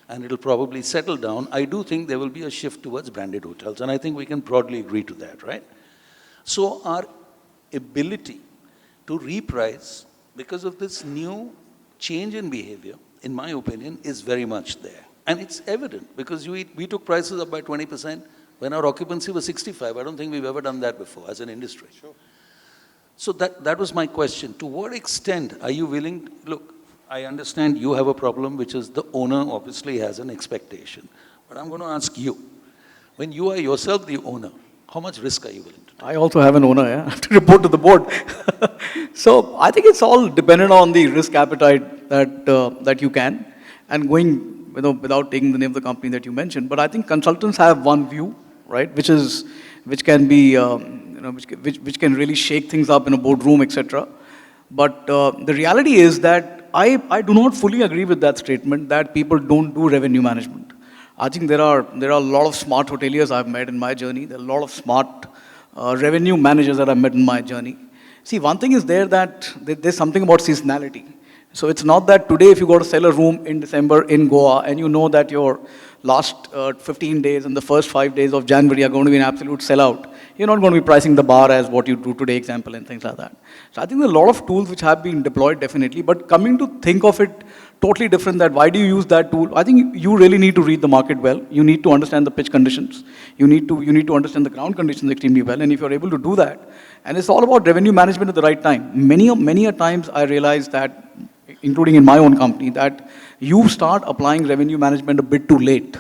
and it'll probably settle down. I do think there will be a shift towards branded hotels, and I think we can broadly agree to that, right? So our ability to reprice because of this new change in behavior, in my opinion, is very much there. And it's evident because we took prices up by 20% when our occupancy was 65. I don't think we've ever done that before as an industry. Sure. So that was my question. To what extent are you willing, look, I understand you have a problem, which is the owner obviously has an expectation. But I'm going to ask you, when you are yourself the owner, how much risk are you willing to take? I also have an owner, yeah? I have to report to the board. So I think it's all dependent on the risk appetite that you can, and going, without taking the name of the company that you mentioned, but I think consultants have one view, right, which can be, which can really shake things up in a boardroom, etc. But the reality is that I do not fully agree with that statement that people don't do revenue management. I think there are a lot of smart hoteliers I've met in my journey. There are a lot of smart revenue managers that I've met in my journey. See, one thing is that there's something about seasonality. So it's not that today if you go to sell a room in December in Goa and you know that your last 15 days and the first 5 days of January are going to be an absolute sellout, you're not going to be pricing the bar as what you do today, example, and things like that. So I think there are a lot of tools which have been deployed definitely, but coming to think of it totally different that why do you use that tool? I think you really need to read the market well. You need to understand the pitch conditions. You need to understand the ground conditions extremely well. And if you're able to do that, and it's all about revenue management at the right time. Many a times I realize that, including in my own company, that you start applying revenue management a bit too late.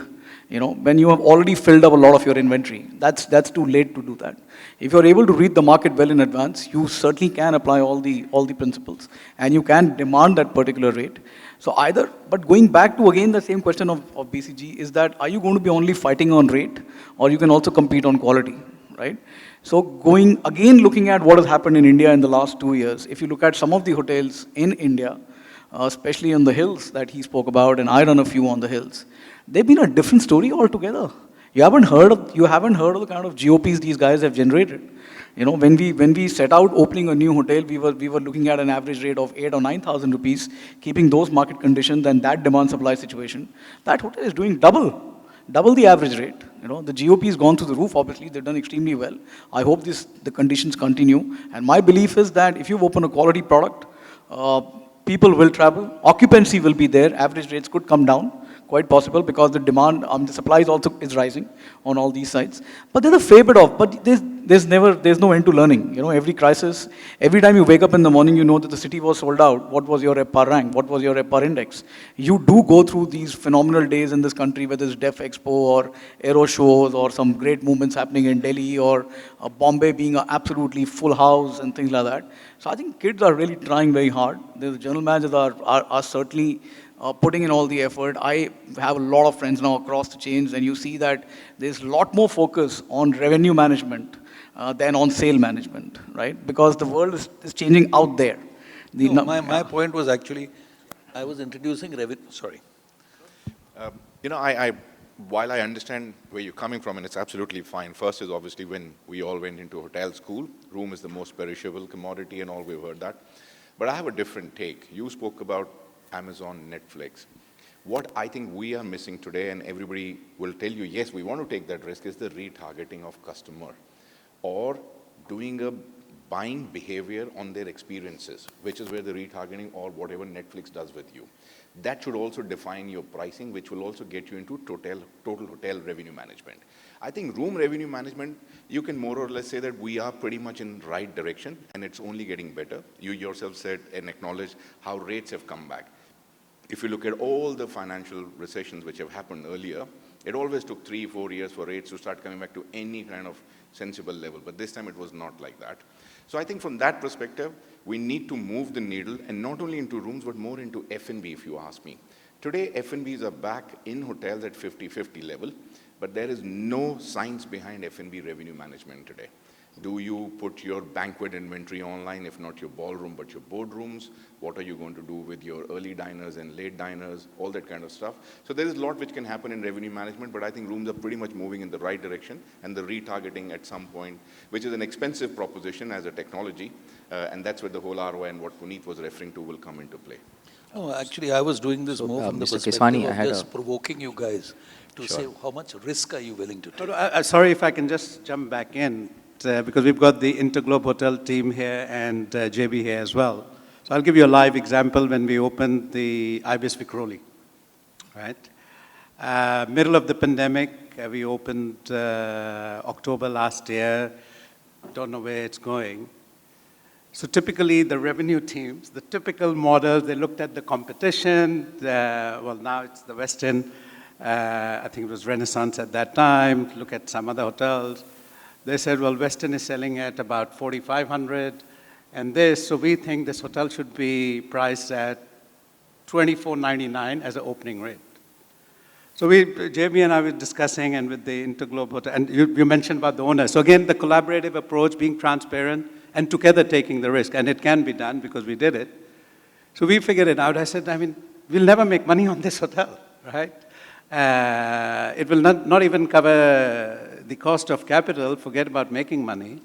You know, when you have already filled up a lot of your inventory, that's too late to do that. If you're able to read the market well in advance, you certainly can apply all the principles, and you can demand that particular rate. So either, but going back to again the same question of BCG is that are you going to be only fighting on rate, or you can also compete on quality, right? So going again, looking at what has happened in India in the last 2 years, if you look at some of the hotels in India, especially on the hills that he spoke about, and I run a few on the hills, they've been a different story altogether. You haven't heard of the kind of GOPs these guys have generated. You know, when we set out opening a new hotel, we were looking at an average rate of 8 or 9,000 rupees, keeping those market conditions and that demand supply situation. That hotel is doing double the average rate. You know, the GOP has gone through the roof. Obviously, they've done extremely well. I hope the conditions continue. And my belief is that if you open a quality product, people will travel. Occupancy will be there. Average rates could come down. Quite possible, because the demand, the supply is also rising on all these sides. But there's a fair bit of, but there's no end to learning. You know, every crisis, every time you wake up in the morning, you know that the city was sold out. What was your RevPAR rank? What was your RevPAR index? You do go through these phenomenal days in this country, whether it's Def Expo or Aero shows or some great movements happening in Delhi or Bombay being an absolutely full house and things like that. So I think kids are really trying very hard. The general managers are certainly putting in all the effort. I have a lot of friends now across the chains, and you see that there's a lot more focus on revenue management than on sale management, right? Because the world is changing out there. My point was actually, I was introducing revenue, sorry. You know, while I understand where you're coming from, and it's absolutely fine, first is obviously when we all went into hotel school, room is the most perishable commodity and all, we've heard that. But I have a different take. You spoke about Amazon, Netflix. What I think we are missing today, and everybody will tell you, yes, we want to take that risk, is the retargeting of customer, or doing a buying behavior on their experiences, which is where the retargeting or whatever Netflix does with you. That should also define your pricing, which will also get you into total hotel revenue management. I think room revenue management, you can more or less say that we are pretty much in the right direction, and it's only getting better. You yourself said and acknowledged how rates have come back. If you look at all the financial recessions which have happened earlier, it always took 3-4 years for rates to start coming back to any kind of sensible level. But this time it was not like that. So I think from that perspective, we need to move the needle, and not only into rooms, but more into F&B, if you ask me. Today, F&Bs are back in hotels at 50-50 level, but there is no science behind F&B revenue management today. Do you put your banquet inventory online, if not your ballroom, but your boardrooms? What are you going to do with your early diners and late diners? All that kind of stuff. So there is a lot which can happen in revenue management, but I think rooms are pretty much moving in the right direction, and the retargeting at some point, which is an expensive proposition as a technology, and that's where the whole ROI and what Puneet was referring to will come into play. No, actually, I was doing this more from the Mr. perspective Keswani, of just provoking you guys to say how much risk are you willing to take? Sorry if I can just jump back in, because we've got the Interglobe Hotel team here and JB here as well. So I'll give you a live example when we opened the Ibis Vikhroli, right? Middle of the pandemic, we opened October last year. Don't know where it's going. So typically the revenue teams, the typical models, they looked at the competition. Well, now it's the Westin. I think it was Renaissance at that time. Look at some other hotels. They said, well, Westin is selling at about 4,500 and this, so we think this hotel should be priced at 2499 as an opening rate. So JB and I were discussing, and with the Interglobe Hotel, and you mentioned about the owner. So again, the collaborative approach, being transparent, and together taking the risk, and it can be done because we did it. So we figured it out. I said, I mean, we'll never make money on this hotel, right? It will not even cover the cost of capital, forget about making money.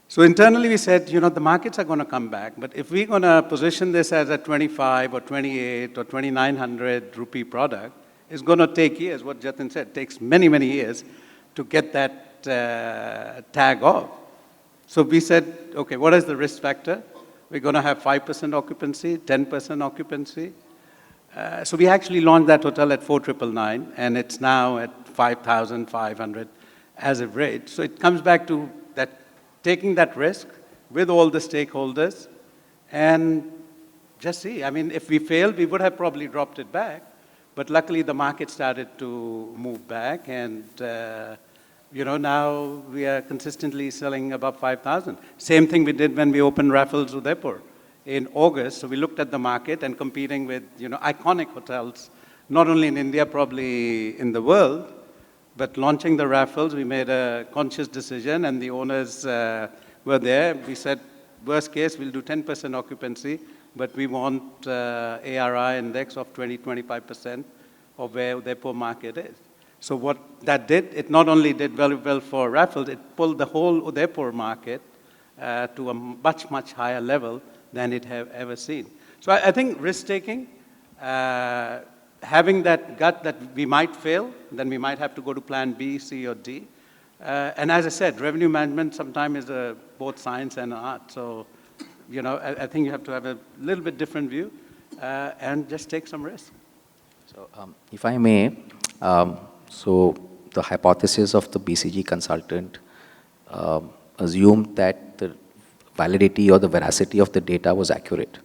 So internally we said, you know, the markets are going to come back, but if we're going to position this as a 25 or 28 or 2,900 rupee product, it's going to take years. What Jatin said, it takes many, many years to get that tag off. So we said, okay, what is the risk factor? We're going to have 5% occupancy, 10% occupancy. So we actually launched that hotel at 4,999, and it's now at 5,500 as a rate. So it comes back to that taking that risk with all the stakeholders and just see. I mean, if we failed, we would have probably dropped it back. But luckily, the market started to move back, and now we are consistently selling above 5,000. Same thing we did when we opened Raffles Udaipur in August. So we looked at the market and competing with iconic hotels, not only in India, probably in the world, but launching the Raffles, we made a conscious decision, and the owners were there. We said, worst case, we'll do 10% occupancy, but we want ARI index of 20-25% of where Udaipur market is. So what that did, it not only did very well for Raffles, it pulled the whole Udaipur market to a much, much higher level than it have ever seen. So I think risk-taking, having that gut that we might fail, then we might have to go to plan B, C, or D. And as I said, revenue management sometimes is both science and art. So, I think you have to have a little bit different view and just take some risk. So, if I may, so the hypothesis of the BCG consultant assumed that the validity or the veracity of the data was accurate.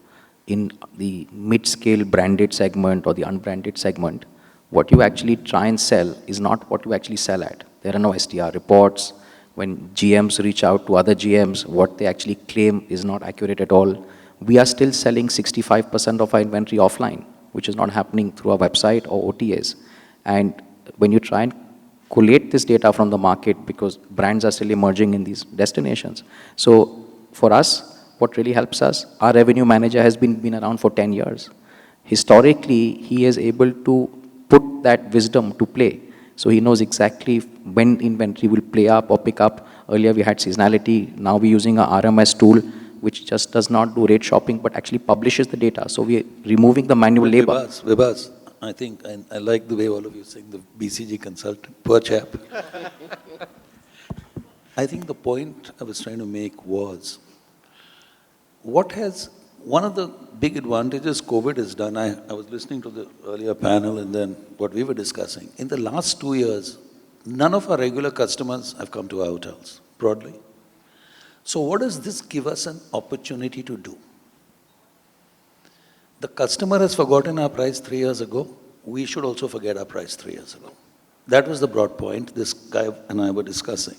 In the mid-scale branded segment or the unbranded segment, what you actually try and sell is not what you actually sell at. There are no STR reports. When GMs reach out to other GMs, what they actually claim is not accurate at all. We are still selling 65% of our inventory offline, which is not happening through our website or OTAs. And when you try and collate this data from the market, because brands are still emerging in these destinations. So for us, what really helps us, our revenue manager has been around for 10 years. Historically, he is able to put that wisdom to play. So he knows exactly when inventory will play up or pick up. Earlier we had seasonality. Now we're using a RMS tool, which just does not do rate shopping, but actually publishes the data. So we're removing the manual labor. Vibhas, I think I like the way all of you saying the BCG consultant, poor chap. I think the point I was trying to make was, one of the big advantages COVID has done, I was listening to the earlier panel and then what we were discussing. In the last 2 years, none of our regular customers have come to our hotels, broadly. So what does this give us an opportunity to do? The customer has forgotten our price 3 years ago. We should also forget our price 3 years ago. That was the broad point this guy and I were discussing.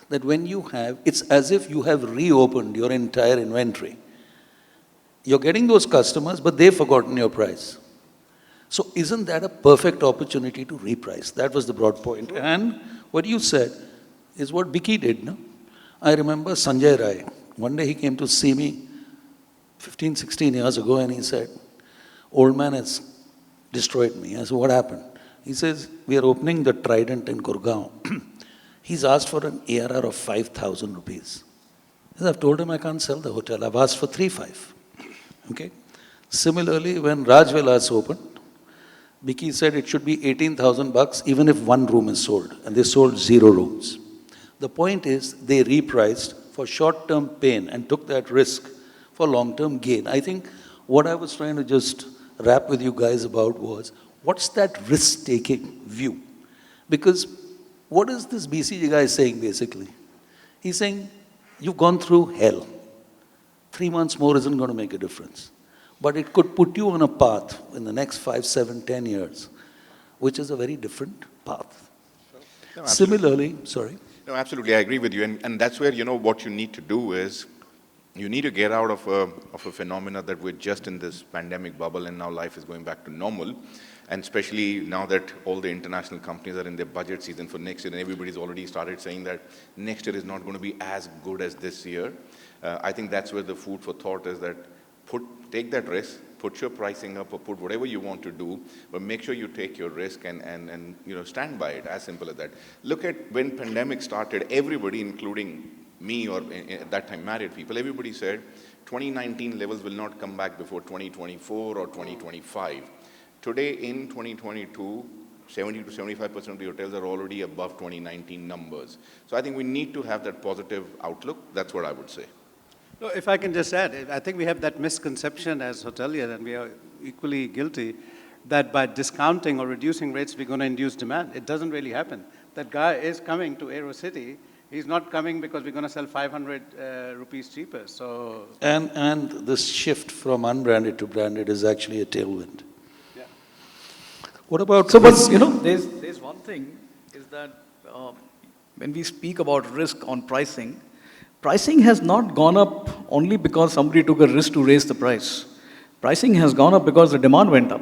That when you have, it's as if you have reopened your entire inventory. You're getting those customers, but they've forgotten your price. So isn't that a perfect opportunity to reprice? That was the broad point. And what you said is what Vicky did, no? I remember Sanjay Rai. One day he came to see me 15, 16 years ago and he said, old man has destroyed me. I said, what happened? He says, we are opening the Trident in Gurgaon. He's asked for an ARR of 5,000 rupees. I've told him I can't sell the hotel. I've asked for 3,500. Okay. Similarly, when Raj Vilas opened, Vicky said it should be 18,000 bucks even if one room is sold, and they sold 0 rooms. The point is they repriced for short-term pain and took that risk for long-term gain. I think what I was trying to just wrap with you guys about was, what's that risk-taking view? Because what is this BCG guy saying basically? He's saying, you've gone through hell. 3 months more isn't going to make a difference. But it could put you on a path in the next 5, 7, 10 years, which is a very different path. No, similarly, sorry. No, absolutely, I agree with you. And that's where, what you need to do is, you need to get out of a phenomena that we're just in this pandemic bubble and now life is going back to normal. And especially now that all the international companies are in their budget season for next year, and everybody's already started saying that next year is not going to be as good as this year. I think that's where the food for thought is, that take that risk, put your pricing up or put whatever you want to do, but make sure you take your risk and stand by it, as simple as that. Look at when pandemic started, everybody, including me or at that time married people, everybody said 2019 levels will not come back before 2024 or 2025. Today in 2022, 70 to 75% of the hotels are already above 2019 numbers. So I think we need to have that positive outlook. That's what I would say. No, if I can just add, I think we have that misconception as hoteliers, and we are equally guilty, that by discounting or reducing rates, we're going to induce demand. It doesn't really happen. That guy is coming to AeroCity. He's not coming because we're going to sell 500 rupees cheaper. So And this shift from unbranded to branded is actually a tailwind. yeah. What about So, but risk? there's one thing is that when we speak about risk on pricing, pricing has not gone up only because somebody took a risk to raise the price. Pricing has gone up because the demand went up.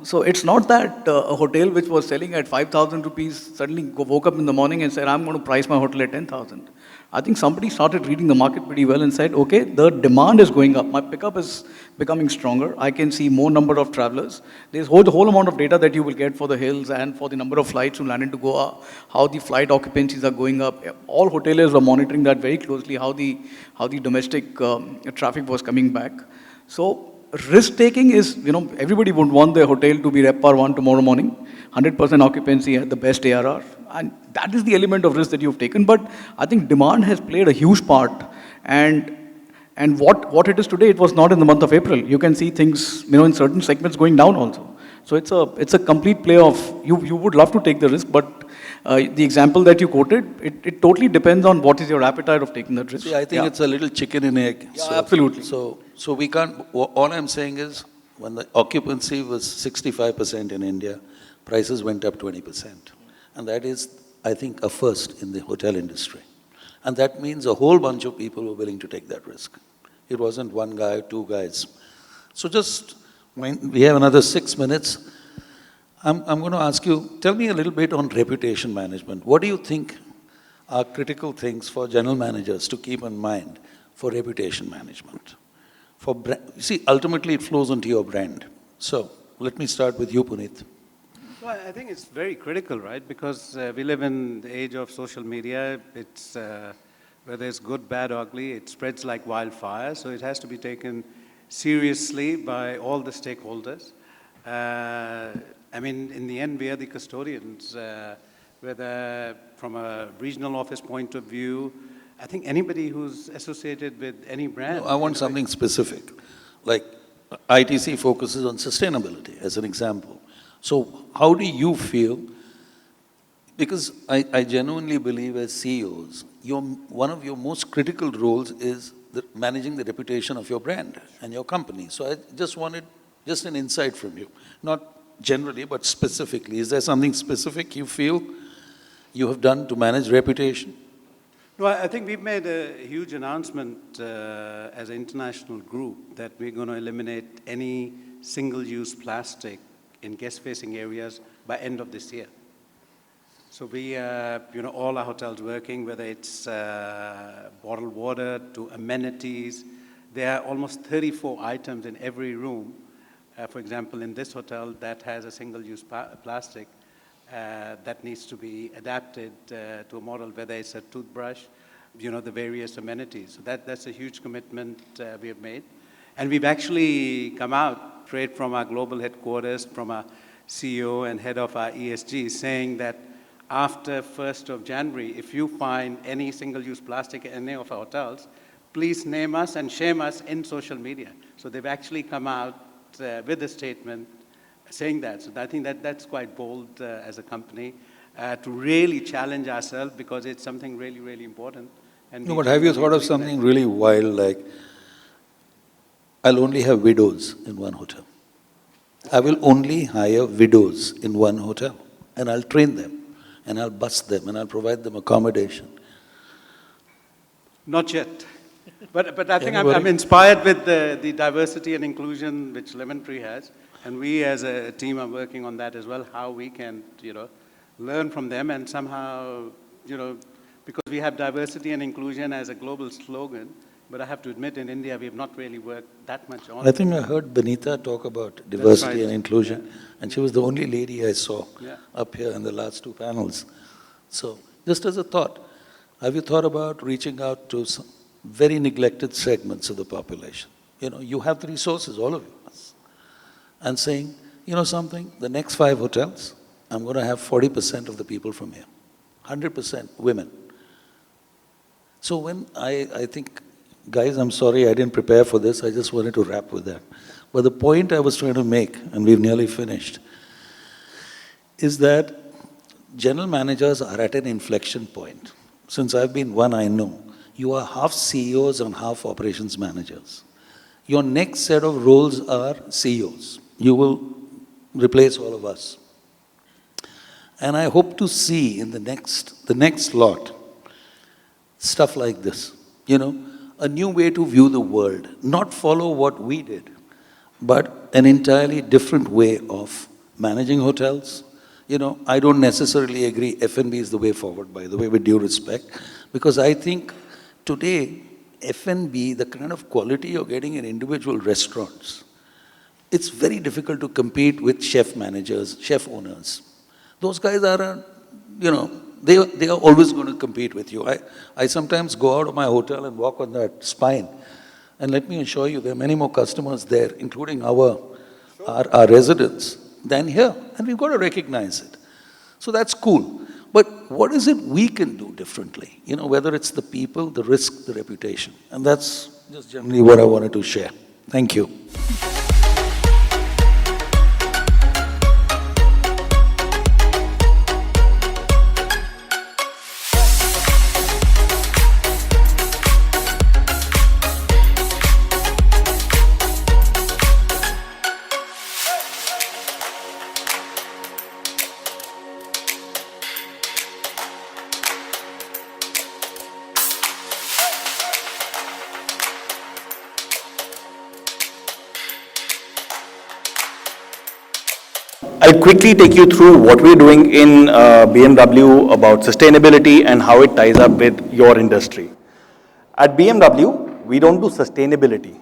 So it's not that a hotel which was selling at 5,000 rupees suddenly woke up in the morning and said, I'm going to price my hotel at 10,000. I think somebody started reading the market pretty well and said, okay, the demand is going up. My pickup is becoming stronger. I can see more number of travelers. There's the whole amount of data that you will get for the hills and for the number of flights who landed to Goa, how the flight occupancies are going up. All hoteliers were monitoring that very closely, how the domestic traffic was coming back. So risk taking is, everybody would want their hotel to be RevPAR 1 tomorrow morning, 100% occupancy at the best ARR. And that is the element of risk that you've taken. But I think demand has played a huge part. And what it is today, it was not in the month of April. You can see things, in certain segments going down also. So it's a complete play of, you would love to take the risk, but the example that you quoted, it totally depends on what is your appetite of taking that risk. See, I think it's a little chicken and egg. Yeah, absolutely. So we can't, all I'm saying is, when the occupancy was 65% in India, prices went up 20%. And that is, I think, a first in the hotel industry. And that means a whole bunch of people were willing to take that risk. It wasn't one guy or two guys. So just, when we have another 6 minutes, I'm going to ask you, tell me a little bit on reputation management. What do you think are critical things for general managers to keep in mind for reputation management? You see, ultimately it flows into your brand. So let me start with you, Puneet. Well, I think it's very critical, right? Because we live in the age of social media. It's whether it's good, bad, ugly, it spreads like wildfire. So it has to be taken seriously by all the stakeholders. I mean, in the end, we are the custodians. Whether from a regional office point of view, I think anybody who's associated with any brand. No, I want something specific. Like ITC focuses on sustainability, as an example. So how do you feel? Because I genuinely believe as CEOs, one of your most critical roles is managing the reputation of your brand and your company. So I just wanted just an insight from you. Not generally, but specifically. Is there something specific you feel you have done to manage reputation? No, I think we've made a huge announcement as an international group that we're going to eliminate any single-use plastic in guest-facing areas by end of this year. So we, all our hotels working, whether it's bottled water to amenities. There are almost 34 items in every room. For example, in this hotel that has a single-use plastic that needs to be adapted to a model, whether it's a toothbrush, the various amenities. So that's a huge commitment we have made. And we've actually come out straight from our global headquarters, from our CEO and head of our ESG, saying that after 1st of January, if you find any single-use plastic in any of our hotels, please name us and shame us in social media. So they've actually come out with a statement saying that. So I think that's quite bold as a company to really challenge ourselves, because it's something really, really important. And no, but have you thought of something really wild, like, I'll only have widows in one hotel. I will only hire widows in one hotel, and I'll train them, and I'll bus them, and I'll provide them accommodation. Not yet. But I think I'm inspired with the diversity and inclusion which Lemon Tree has. And we as a team are working on that as well, how we can, learn from them and somehow, because we have diversity and inclusion as a global slogan, but I have to admit in India we have not really worked that much on it. I think I heard Benita talk about diversity and inclusion, and she was the only lady I saw up here in the last two panels. So just as a thought, have you thought about reaching out to some very neglected segments of the population? You have the resources, all of you, and saying, something, the next 5 hotels, I'm going to have 40% of the people from here, 100% women. So when I think, guys, I'm sorry I didn't prepare for this, I just wanted to wrap with that. But the point I was trying to make, and we've nearly finished, is that general managers are at an inflection point. Since I've been one, I know. You are half CEOs and half operations managers. Your next set of roles are CEOs. You will replace all of us. And I hope to see in the next lot, stuff like this. A new way to view the world. Not follow what we did, but an entirely different way of managing hotels. I don't necessarily agree F&B is the way forward, by the way, with due respect, because I think today, F&B, the kind of quality you're getting in individual restaurants, it's very difficult to compete with chef managers, chef owners. Those guys are, they are always going to compete with you. I sometimes go out of my hotel and walk on that spine, and let me assure you, there are many more customers there, including our residents, than here. And we've got to recognize it. So that's cool. But what is it we can do differently? Whether it's the people, the risk, the reputation. And that's just generally what I wanted to share. Thank you. I'll quickly take you through what we're doing in BMW about sustainability and how it ties up with your industry. At BMW, we don't do sustainability.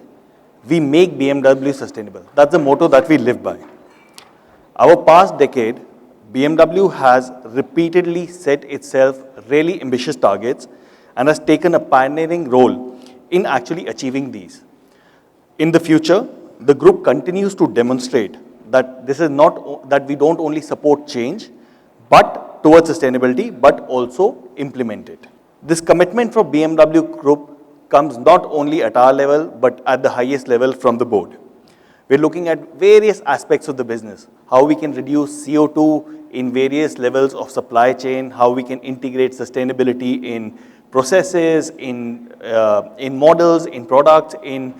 We make BMW sustainable. That's the motto that we live by. Our past decade, BMW has repeatedly set itself really ambitious targets and has taken a pioneering role in actually achieving these. In the future, the group continues to demonstrate that this is not that we don't only support change, but towards sustainability, but also implement it. This commitment from BMW Group comes not only at our level, but at the highest level from the board. We're looking at various aspects of the business, how we can reduce CO2 in various levels of supply chain, how we can integrate sustainability in processes, in models, in products, in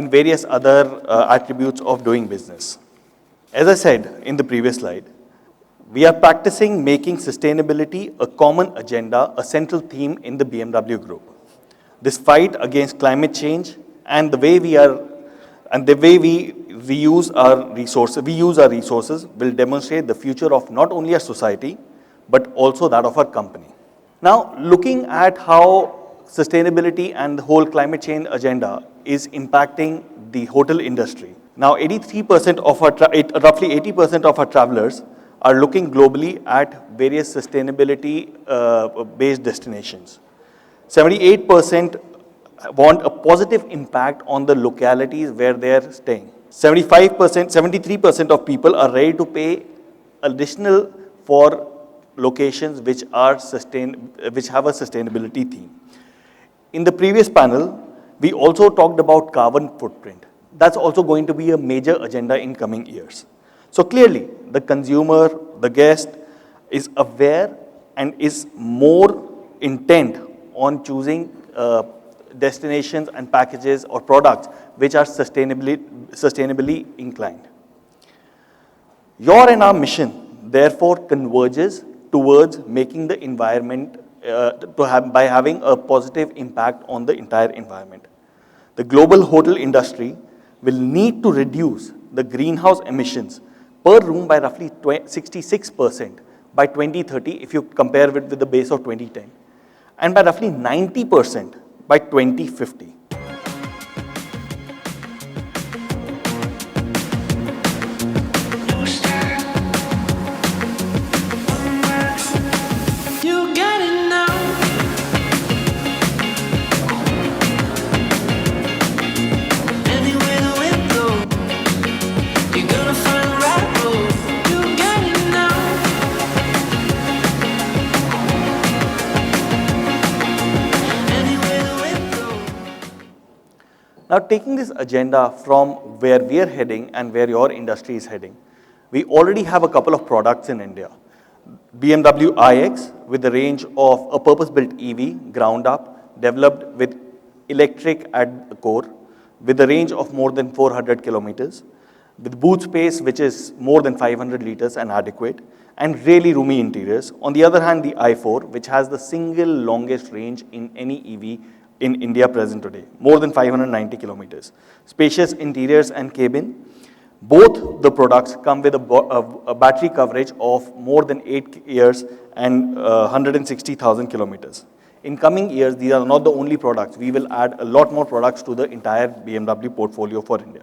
various other attributes of doing business. As I said in the previous slide, we are practicing making sustainability a common agenda, a central theme in the BMW Group. This fight against climate change and the way we use our resources will demonstrate the future of not only our society, but also that of our company. Now, looking at how sustainability and the whole climate change agenda is impacting the hotel industry. Now, 83% of roughly 80% of our travelers are looking globally at various sustainability-based destinations. 78% want a positive impact on the localities where they're staying. 73% of people are ready to pay additional for locations which have a sustainability theme. In the previous panel, we also talked about carbon footprint. That's also going to be a major agenda in coming years. So clearly, the consumer, the guest, is aware and is more intent on choosing destinations and packages or products which are sustainably inclined. Your and our mission, therefore, converges towards making the environment by having a positive impact on the entire environment. The global hotel industry will need to reduce the greenhouse emissions per room by roughly 66% by 2030 if you compare it with the base of 2010, and by roughly 90% by 2050. Now, taking this agenda from where we are heading and where your industry is heading, we already have a couple of products in India. BMW iX with the range of a purpose-built EV, ground up, developed with electric at the core, with a range of more than 400 kilometers, with boot space which is more than 500 liters and adequate, and really roomy interiors. On the other hand, the i4, which has the single longest range in any EV in India present today, more than 590 kilometers. Spacious interiors and cabin. Both the products come with a battery coverage of more than 8 years and 160,000 kilometers. In coming years, these are not the only products. We will add a lot more products to the entire BMW portfolio for India.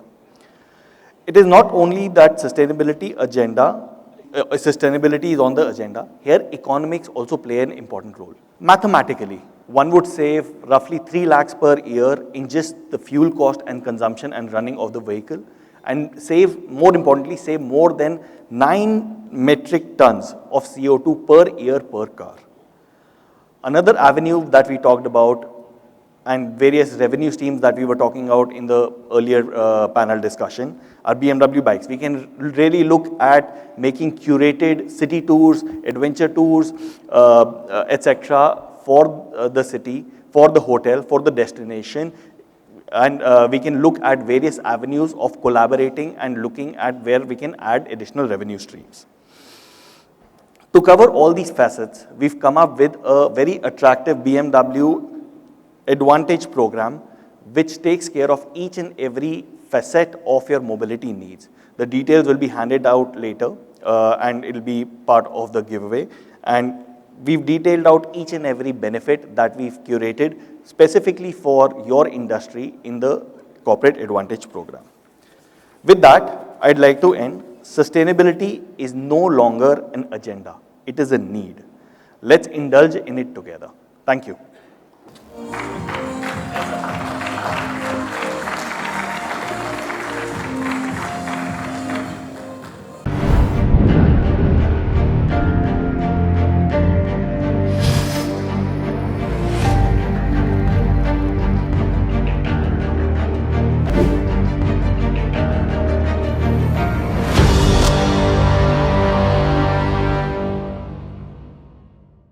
It is not only that sustainability is on the agenda. Here, economics also play an important role. Mathematically, one would save roughly 3 lakhs per year in just the fuel cost and consumption and running of the vehicle, and more importantly, save more than 9 metric tons of CO2 per year per car. Another avenue that we talked about and various revenue streams that we were talking about in the earlier panel discussion are BMW bikes. We can really look at making curated city tours, adventure tours, etc. for the city, for the hotel, for the destination. And we can look at various avenues of collaborating and looking at where we can add additional revenue streams. To cover all these facets, we've come up with a very attractive BMW Advantage Program, which takes care of each and every facet of your mobility needs. The details will be handed out later, and it'll be part of the giveaway. And we've detailed out each and every benefit that we've curated specifically for your industry in the Corporate Advantage Program. With that, I'd like to end. Sustainability is no longer an agenda. It is a need. Let's indulge in it together. Thank you.